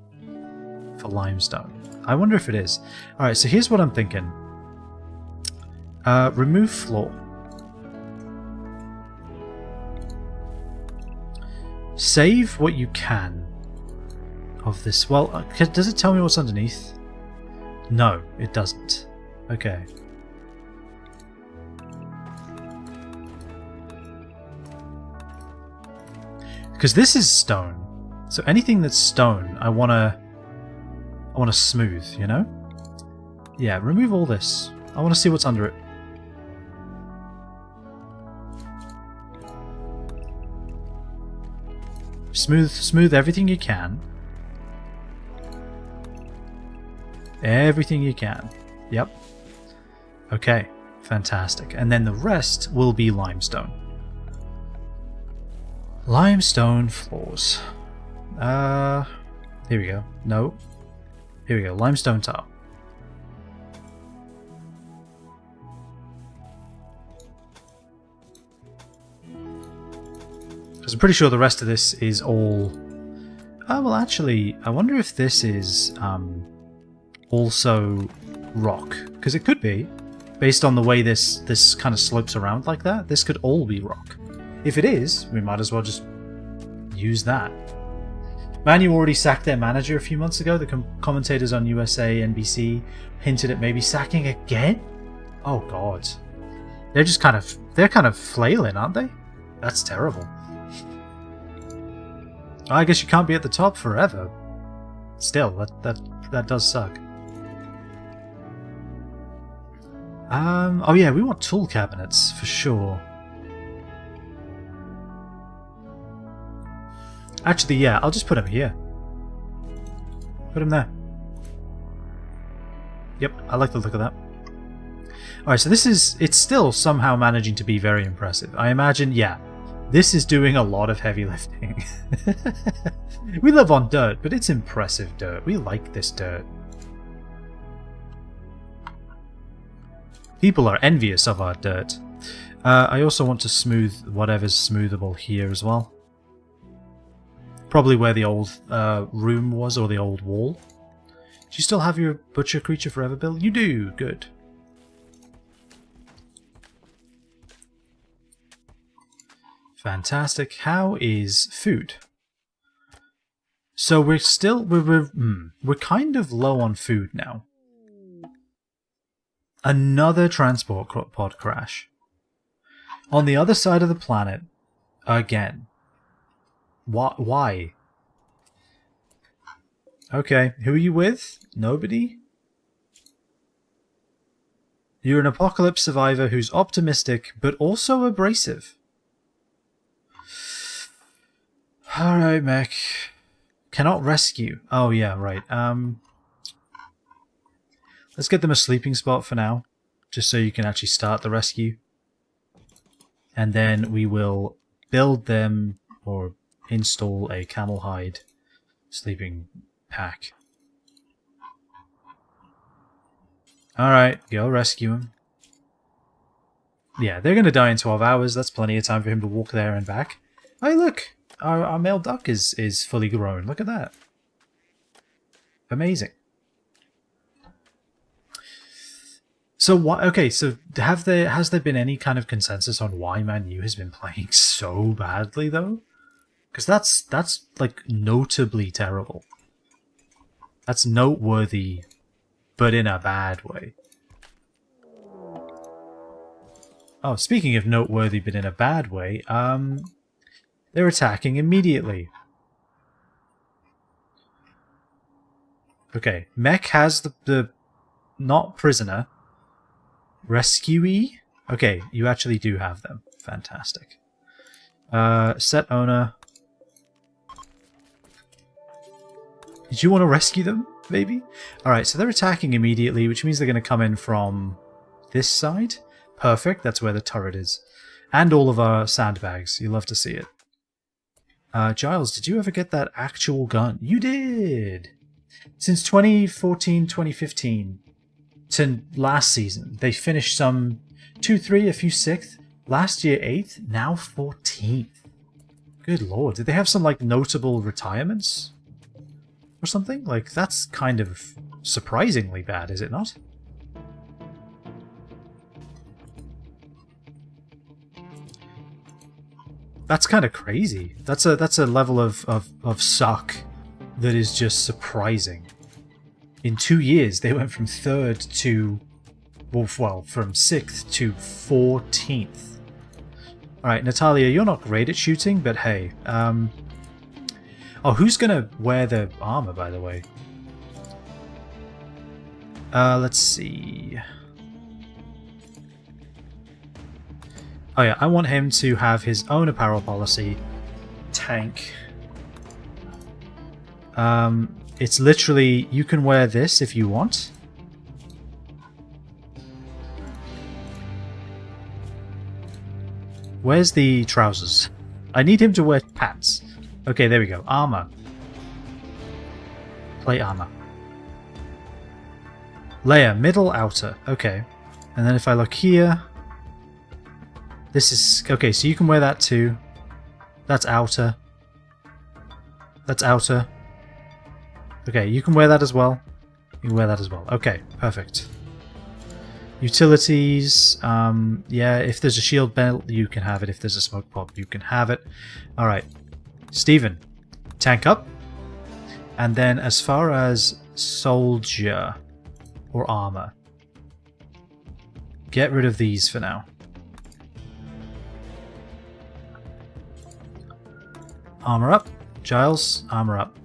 Speaker 1: for limestone? I wonder if it is. Alright, so here's what I'm thinking. Remove floor. Save what you can of this. Well, does it tell me what's underneath? No, it doesn't. Okay. Because this is stone. So anything that's stone, I wanna smooth, you know? Yeah, remove all this. I wanna see what's under it. Smooth everything you can. Everything you can. Yep. Okay, fantastic. And then the rest will be limestone. Limestone floors. Here we go. No. Here we go. Limestone tile. Because I'm pretty sure the rest of this is all... well, actually, I wonder if this is also rock. Because it could be. Based on the way this kind of slopes around like that, this could all be rock. If it is, we might as well just use that. Man U already sacked their manager a few months ago. The commentators on USA, NBC hinted at maybe sacking again? Oh god. They're kind of flailing, aren't they? That's terrible. I guess you can't be at the top forever. Still, that does suck. Oh yeah, we want tool cabinets for sure. Actually, yeah, I'll just put them here. Put them there. Yep, I like the look of that. Alright, so it's still somehow managing to be very impressive. I imagine, yeah, this is doing a lot of heavy lifting. We live on dirt, but it's impressive dirt. We like this dirt. People are envious of our dirt. I also want to smooth whatever's smoothable here as well. Probably where the old room was, or the old wall. Do you still have your Butcher Creature Forever build? You do! Good. Fantastic. How is food? So we're still... we're kind of low on food now. Another transport pod crash. On the other side of the planet. Again. Why? Okay, who are you with? Nobody? You're an apocalypse survivor who's optimistic, but also abrasive. Alright, mech. Cannot rescue. Oh, yeah, right. Let's get them a sleeping spot for now, just so you can actually start the rescue. And then we will build them, or install a camel hide sleeping pack. Alright, go rescue him. Yeah, they're going to die in 12 hours. That's plenty of time for him to walk there and back. Hey, look! Our male duck is fully grown. Look at that. Amazing. So what? Okay, so has there been any kind of consensus on why Man U has been playing so badly though? Because that's like notably terrible. That's noteworthy, but in a bad way. Oh, speaking of noteworthy, but in a bad way, they're attacking immediately. Okay, Mech has the not prisoner. Rescuee? Okay, you actually do have them. Fantastic. Set owner. Did you want to rescue them, maybe? Alright, so they're attacking immediately, which means they're going to come in from this side. Perfect, that's where the turret is. And all of our sandbags. You love to see it. Giles, did you ever get that actual gun? You did! Since 2014, 2015 to last season, they finished some 2, 3, a few 6th. Last year 8th, now 14th. Good lord, did they have some like notable retirements? Or something? Like, that's kind of surprisingly bad, is it not? That's kind of crazy. That's a level of suck that is just surprising. In 2 years, they went from 3rd to, well, from 6th to 14th. Alright, Natalia, you're not great at shooting, but hey. Oh, who's gonna wear the armor, by the way? Let's see. Oh yeah, I want him to have his own apparel policy. Tank. It's literally, you can wear this if you want. Where's the trousers? I need him to wear pants. Okay, there we go. Armor. Plate armor. Layer, middle, outer. Okay. And then if I look here... This is... Okay, so you can wear that too. That's outer. That's outer. Okay, you can wear that as well. You can wear that as well. Okay, perfect. Utilities. Yeah, if there's a shield belt, you can have it. If there's a smoke pop, you can have it. Alright. Steven, tank up. And then as far as soldier or armor, get rid of these for now. Armor up. Giles, armor up.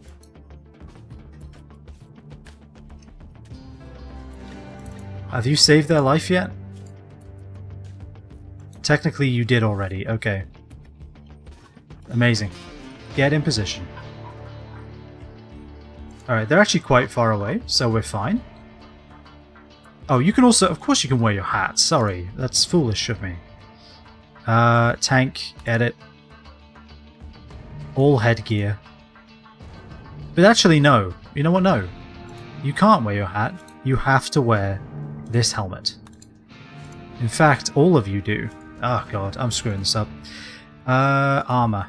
Speaker 1: Have you saved their life yet? Technically you did already, okay. Amazing. Get in position. Alright, they're actually quite far away, so we're fine. Oh, you can also... Of course you can wear your hat, sorry. That's foolish of me. Tank, edit. All headgear. But actually no. You know what? No. You can't wear your hat. You have to wear this helmet. In fact, all of you do. Oh god, I'm screwing this up. Armor.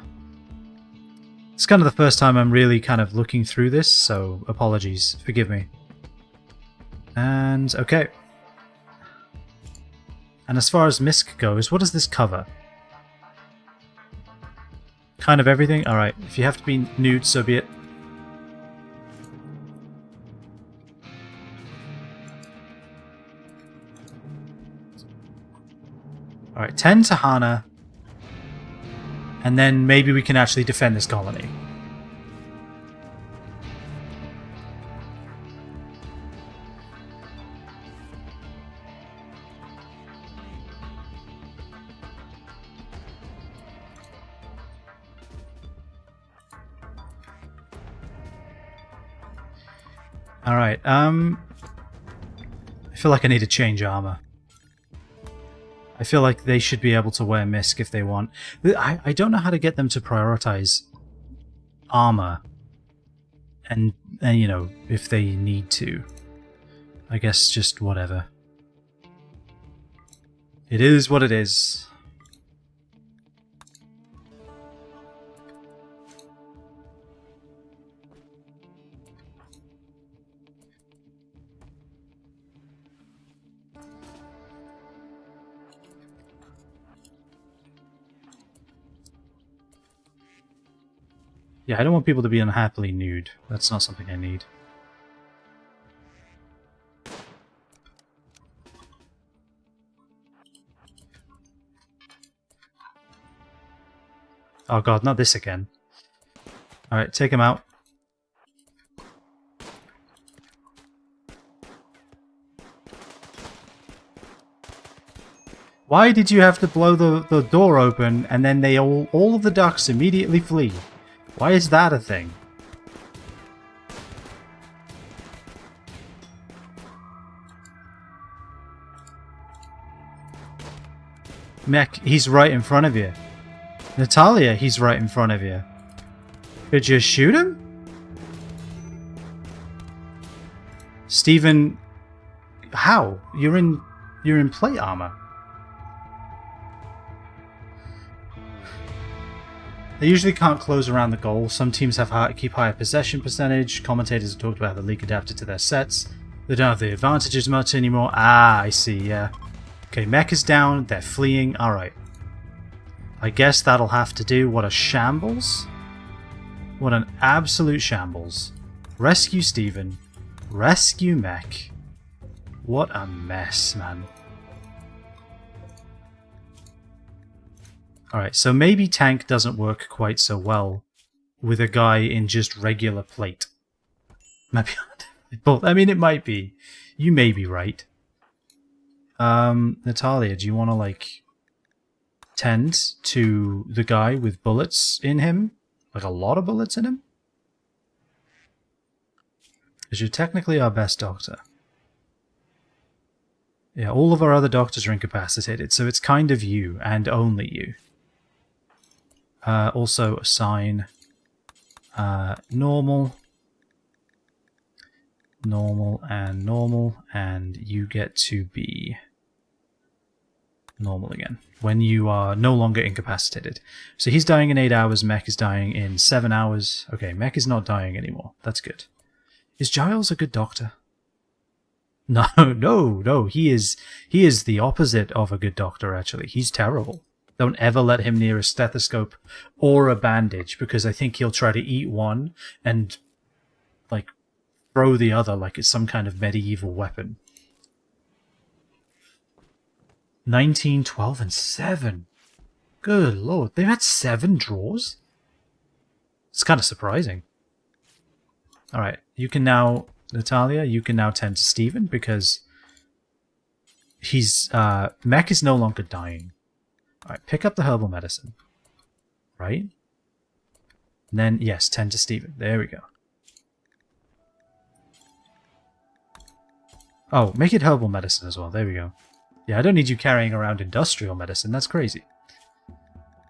Speaker 1: It's kind of the first time I'm really kind of looking through this, so apologies. Forgive me. And, okay. And as far as MISC goes, what does this cover? Kind of everything? Alright, if you have to be nude, so be it. Alright, 10 to Hana. And then maybe we can actually defend this colony. Alright, I feel like I need to change armor. I feel like they should be able to wear MISC if they want. I don't know how to get them to prioritize armor and you know, if they need to. I guess just whatever. It is what it is. Yeah, I don't want people to be unhappily nude. That's not something I need. Oh god, not this again. Alright, take him out. Why did you have to blow the door open and then they all of the ducks immediately flee? Why is that a thing? Mech, he's right in front of you. Natalia, he's right in front of you. Could you shoot him? Stephen, how? You're in plate armor. They usually can't close around the goal. Some teams keep higher possession percentage. Commentators have talked about how the league adapted to their sets. They don't have the advantages much anymore. Ah, I see, yeah. Okay, mech is down. They're fleeing. Alright. I guess that'll have to do. What a shambles. What an absolute shambles. Rescue Stephen. Rescue mech. What a mess, man. Alright, so maybe tank doesn't work quite so well with a guy in just regular plate. Maybe both. I mean, it might be. You may be right. Natalia, do you want to, like, tend to the guy with bullets in him? Like, a lot of bullets in him? Because you're technically our best doctor. Yeah, all of our other doctors are incapacitated, so it's kind of you, and only you. Also assign normal, and you get to be normal again when you are no longer incapacitated. So he's dying in 8 hours, Mech is dying in 7 hours. Okay, Mech is not dying anymore. That's good. Is Giles a good doctor? No, no, he is the opposite of a good doctor, actually. He's terrible. Don't ever let him near a stethoscope or a bandage, because I think he'll try to eat one and, like, throw the other like it's some kind of medieval weapon. 19, 12, and 7. Good lord, they've had 7 draws? It's kind of surprising. Alright, you can now, Natalia, you can now tend to Stephen, because he's, Mech is no longer dying. Alright, pick up the herbal medicine. Right? And then, yes, tend to Stephen. There we go. Oh, make it herbal medicine as well. There we go. Yeah, I don't need you carrying around industrial medicine. That's crazy.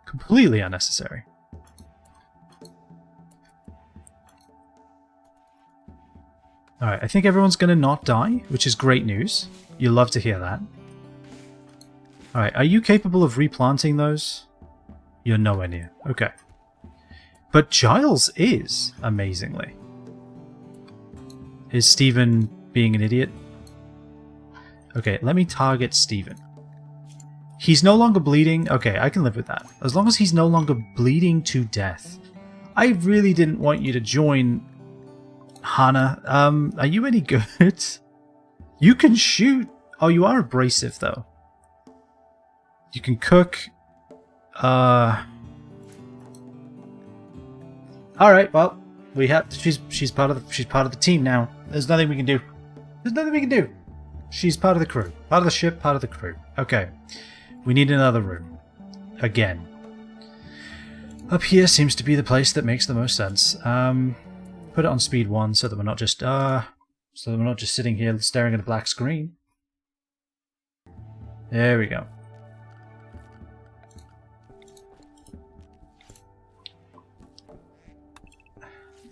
Speaker 1: Completely unnecessary. Alright, I think everyone's going to not die, which is great news. You'll love to hear that. Alright, are you capable of replanting those? You're nowhere near. Okay. But Giles is, amazingly. Is Stephen being an idiot? Okay, let me target Stephen. He's no longer bleeding. Okay, I can live with that. As long as he's no longer bleeding to death. I really didn't want you to join Hannah. Are you any good? You can shoot. Oh, you are abrasive, though. You can cook. Alright, well, we have she's part of the team now. There's nothing we can do. There's nothing we can do. She's part of the crew. Part of the ship, part of the crew. Okay. We need another room. Again. Up here seems to be the place that makes the most sense. Put it on speed 1 so that we're not just sitting here staring at a black screen. There we go.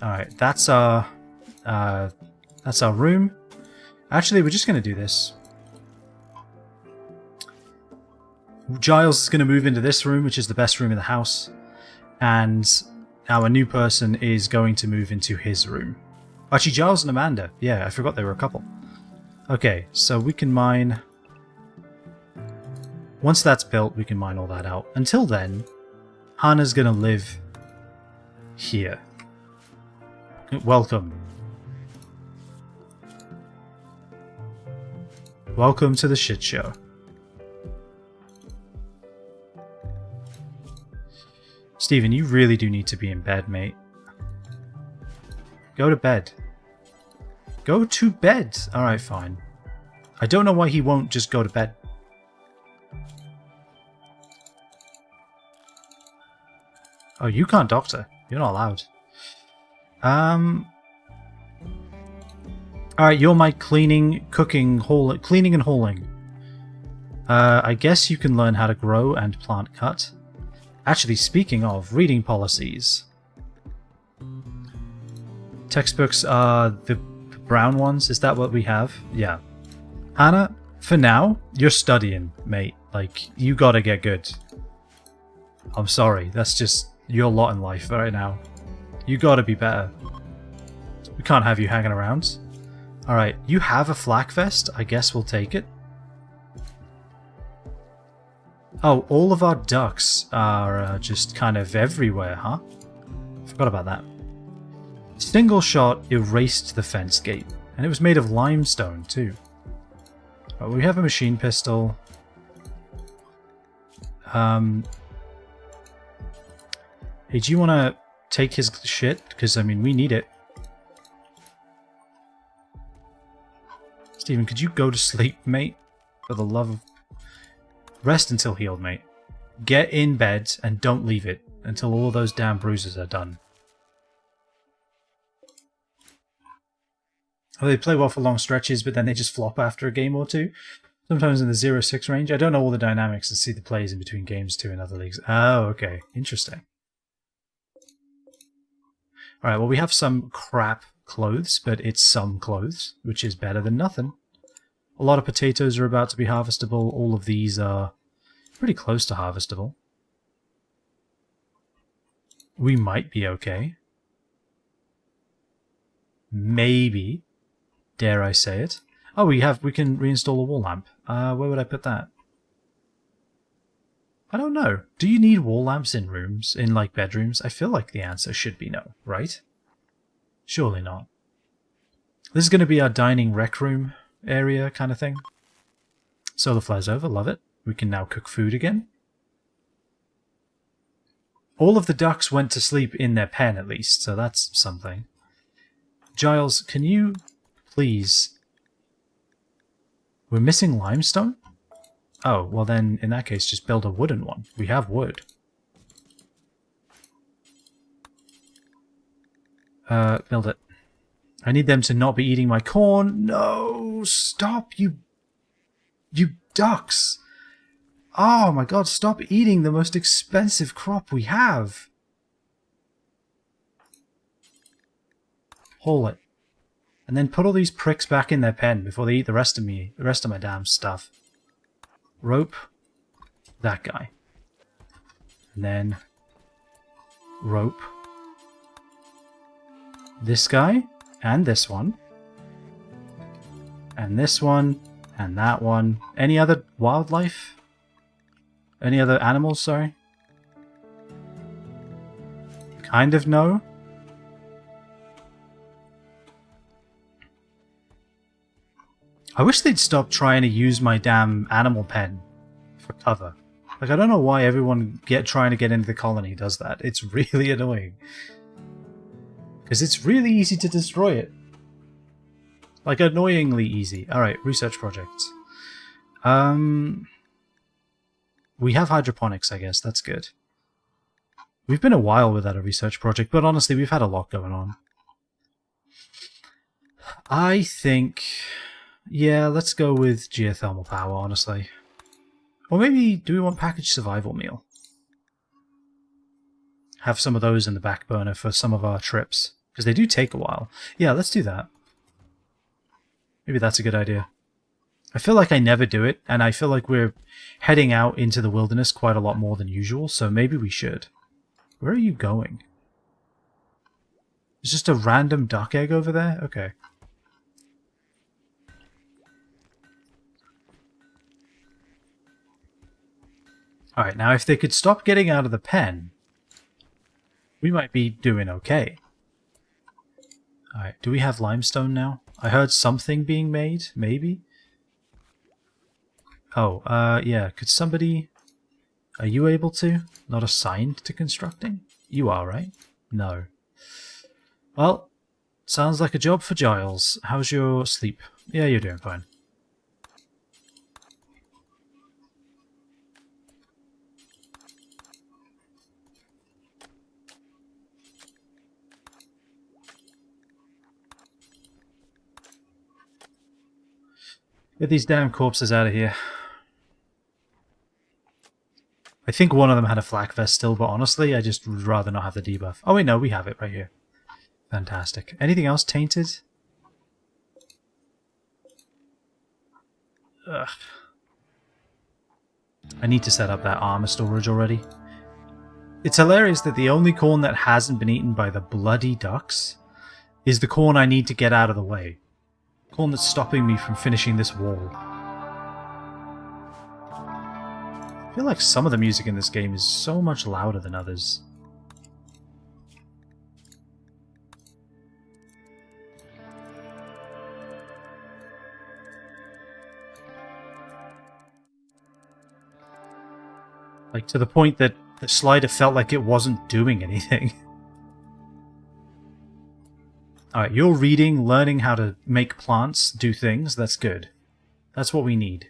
Speaker 1: Alright, that's our room. Actually, we're just going to do this. Giles is going to move into this room, which is the best room in the house. And our new person is going to move into his room. Actually, Giles and Amanda. Yeah, I forgot they were a couple. Okay, so we can mine... Once that's built, we can mine all that out. Until then, Hannah's going to live here. Welcome. Welcome to the shit show. Steven, you really do need to be in bed, mate. Go to bed. Go to bed! Alright, fine. I don't know why he won't just go to bed. Oh, you can't doctor. You're not allowed. Alright, you're my cleaning, cooking, cleaning and hauling. I guess you can learn how to grow and plant cut. Actually, speaking of, reading policies. Textbooks are the brown ones, is that what we have? Yeah. Hannah, for now, you're studying, mate. Like, you gotta get good. I'm sorry, that's just your lot in life right now. You gotta be better. We can't have you hanging around. Alright, you have a flak vest? I guess we'll take it. Oh, all of our ducks are just kind of everywhere, huh? Forgot about that. Single shot erased the fence gate. And it was made of limestone, too. Right, we have a machine pistol. Hey, do you want to take his shit? Because, I mean, we need it. Steven, could you go to sleep, mate? For the love of... Rest until healed, mate. Get in bed and don't leave it until all those damn bruises are done. Oh, they play well for long stretches, but then they just flop after a game or two. Sometimes in the 0-6 range. I don't know all the dynamics and see the plays in between games too in other leagues. Oh, okay. Interesting. Alright, well we have some crap clothes, but it's some clothes, which is better than nothing. A lot of potatoes are about to be harvestable. All of these are pretty close to harvestable. We might be okay. Maybe. Dare I say it. Oh, we can reinstall a wall lamp. Where would I put that? I don't know. Do you need wall lamps in rooms, in like bedrooms? I feel like the answer should be no, right? Surely not. This is going to be our dining rec room area kind of thing. Solar flares over, love it. We can now cook food again. All of the ducks went to sleep in their pen at least, so that's something. Giles, can you please... We're missing limestone? Oh, well then, in that case, just build a wooden one. We have wood. Build it. I need them to not be eating my corn. No! Stop, you ducks! Oh my god, stop eating the most expensive crop we have! Haul it. And then put all these pricks back in their pen before they eat the rest of my damn stuff. Rope. That guy. And then... rope. This guy. And this one. And this one. And that one. Any other wildlife? Any other animals, sorry? Kind of no. I wish they'd stop trying to use my damn animal pen for cover. Like, I don't know why everyone trying to get into the colony does that. It's really annoying. Because it's really easy to destroy it. Like, annoyingly easy. Alright, research projects. We have hydroponics, I guess. That's good. We've been a while without a research project, but honestly, we've had a lot going on. I think... yeah, let's go with geothermal power, honestly. Or maybe, do we want packaged survival meal? Have some of those in the back burner for some of our trips. Because they do take a while. Yeah, let's do that. Maybe that's a good idea. I feel like I never do it, and I feel like we're heading out into the wilderness quite a lot more than usual, so maybe we should. Where are you going? There's just a random duck egg over there? Okay. Alright, now if they could stop getting out of the pen, we might be doing okay. Alright, do we have limestone now? I heard something being made, maybe? Oh, yeah, could somebody... Are you able to? Not assigned to constructing? You are, right? No. Well, sounds like a job for Giles. How's your sleep? Yeah, you're doing fine. Get these damn corpses out of here. I think one of them had a flak vest still, but honestly, I just would rather not have the debuff. Oh wait, no, we have it right here. Fantastic. Anything else tainted? Ugh. I need to set up that armor storage already. It's hilarious that the only corn that hasn't been eaten by the bloody ducks is the corn I need to get out of the way. Corn that's stopping me from finishing this wall. I feel like some of the music in this game is so much louder than others. Like, to the point that the slider felt like it wasn't doing anything. Alright, you're reading, learning how to make plants do things. That's good. That's what we need.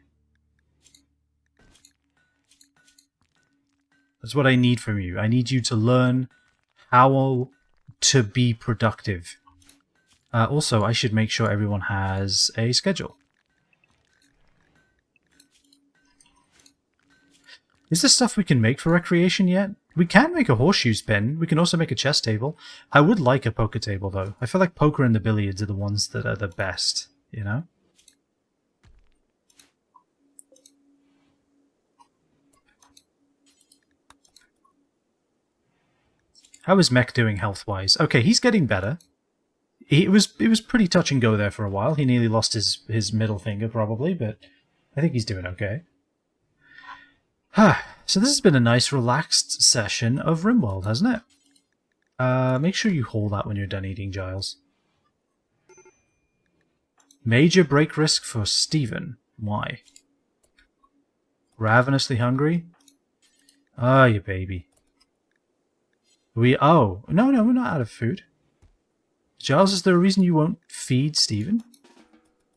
Speaker 1: That's what I need from you. I need you to learn how to be productive. Also, I should make sure everyone has a schedule. Is there stuff we can make for recreation yet? We can make a horseshoe spin. We can also make a chess table. I would like a poker table, though. I feel like poker and the billiards are the ones that are the best, you know? How is Mech doing health-wise? Okay, he's getting better. It was pretty touch and go there for a while. He nearly lost his middle finger, probably, but I think he's doing okay. So this has been a nice, relaxed session of RimWorld, hasn't it? Make sure you hold that when you're done eating, Giles. Major break risk for Stephen. Why? Ravenously hungry? Ah, you baby. Oh, no, we're not out of food. Giles, is there a reason you won't feed Stephen?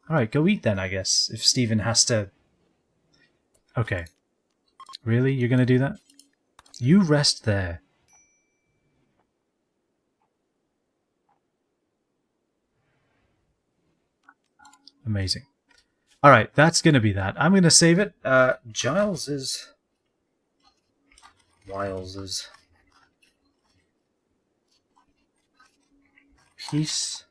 Speaker 1: Alright, go eat then, I guess, if Stephen has to... Okay. Really? You're gonna do that? You rest there. Amazing. Alright, that's gonna be that. I'm gonna save it. Giles is... Peace.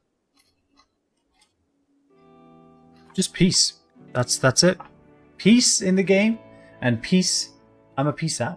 Speaker 1: Just peace. That's it. Peace in the game, and peace. I'm a peace out.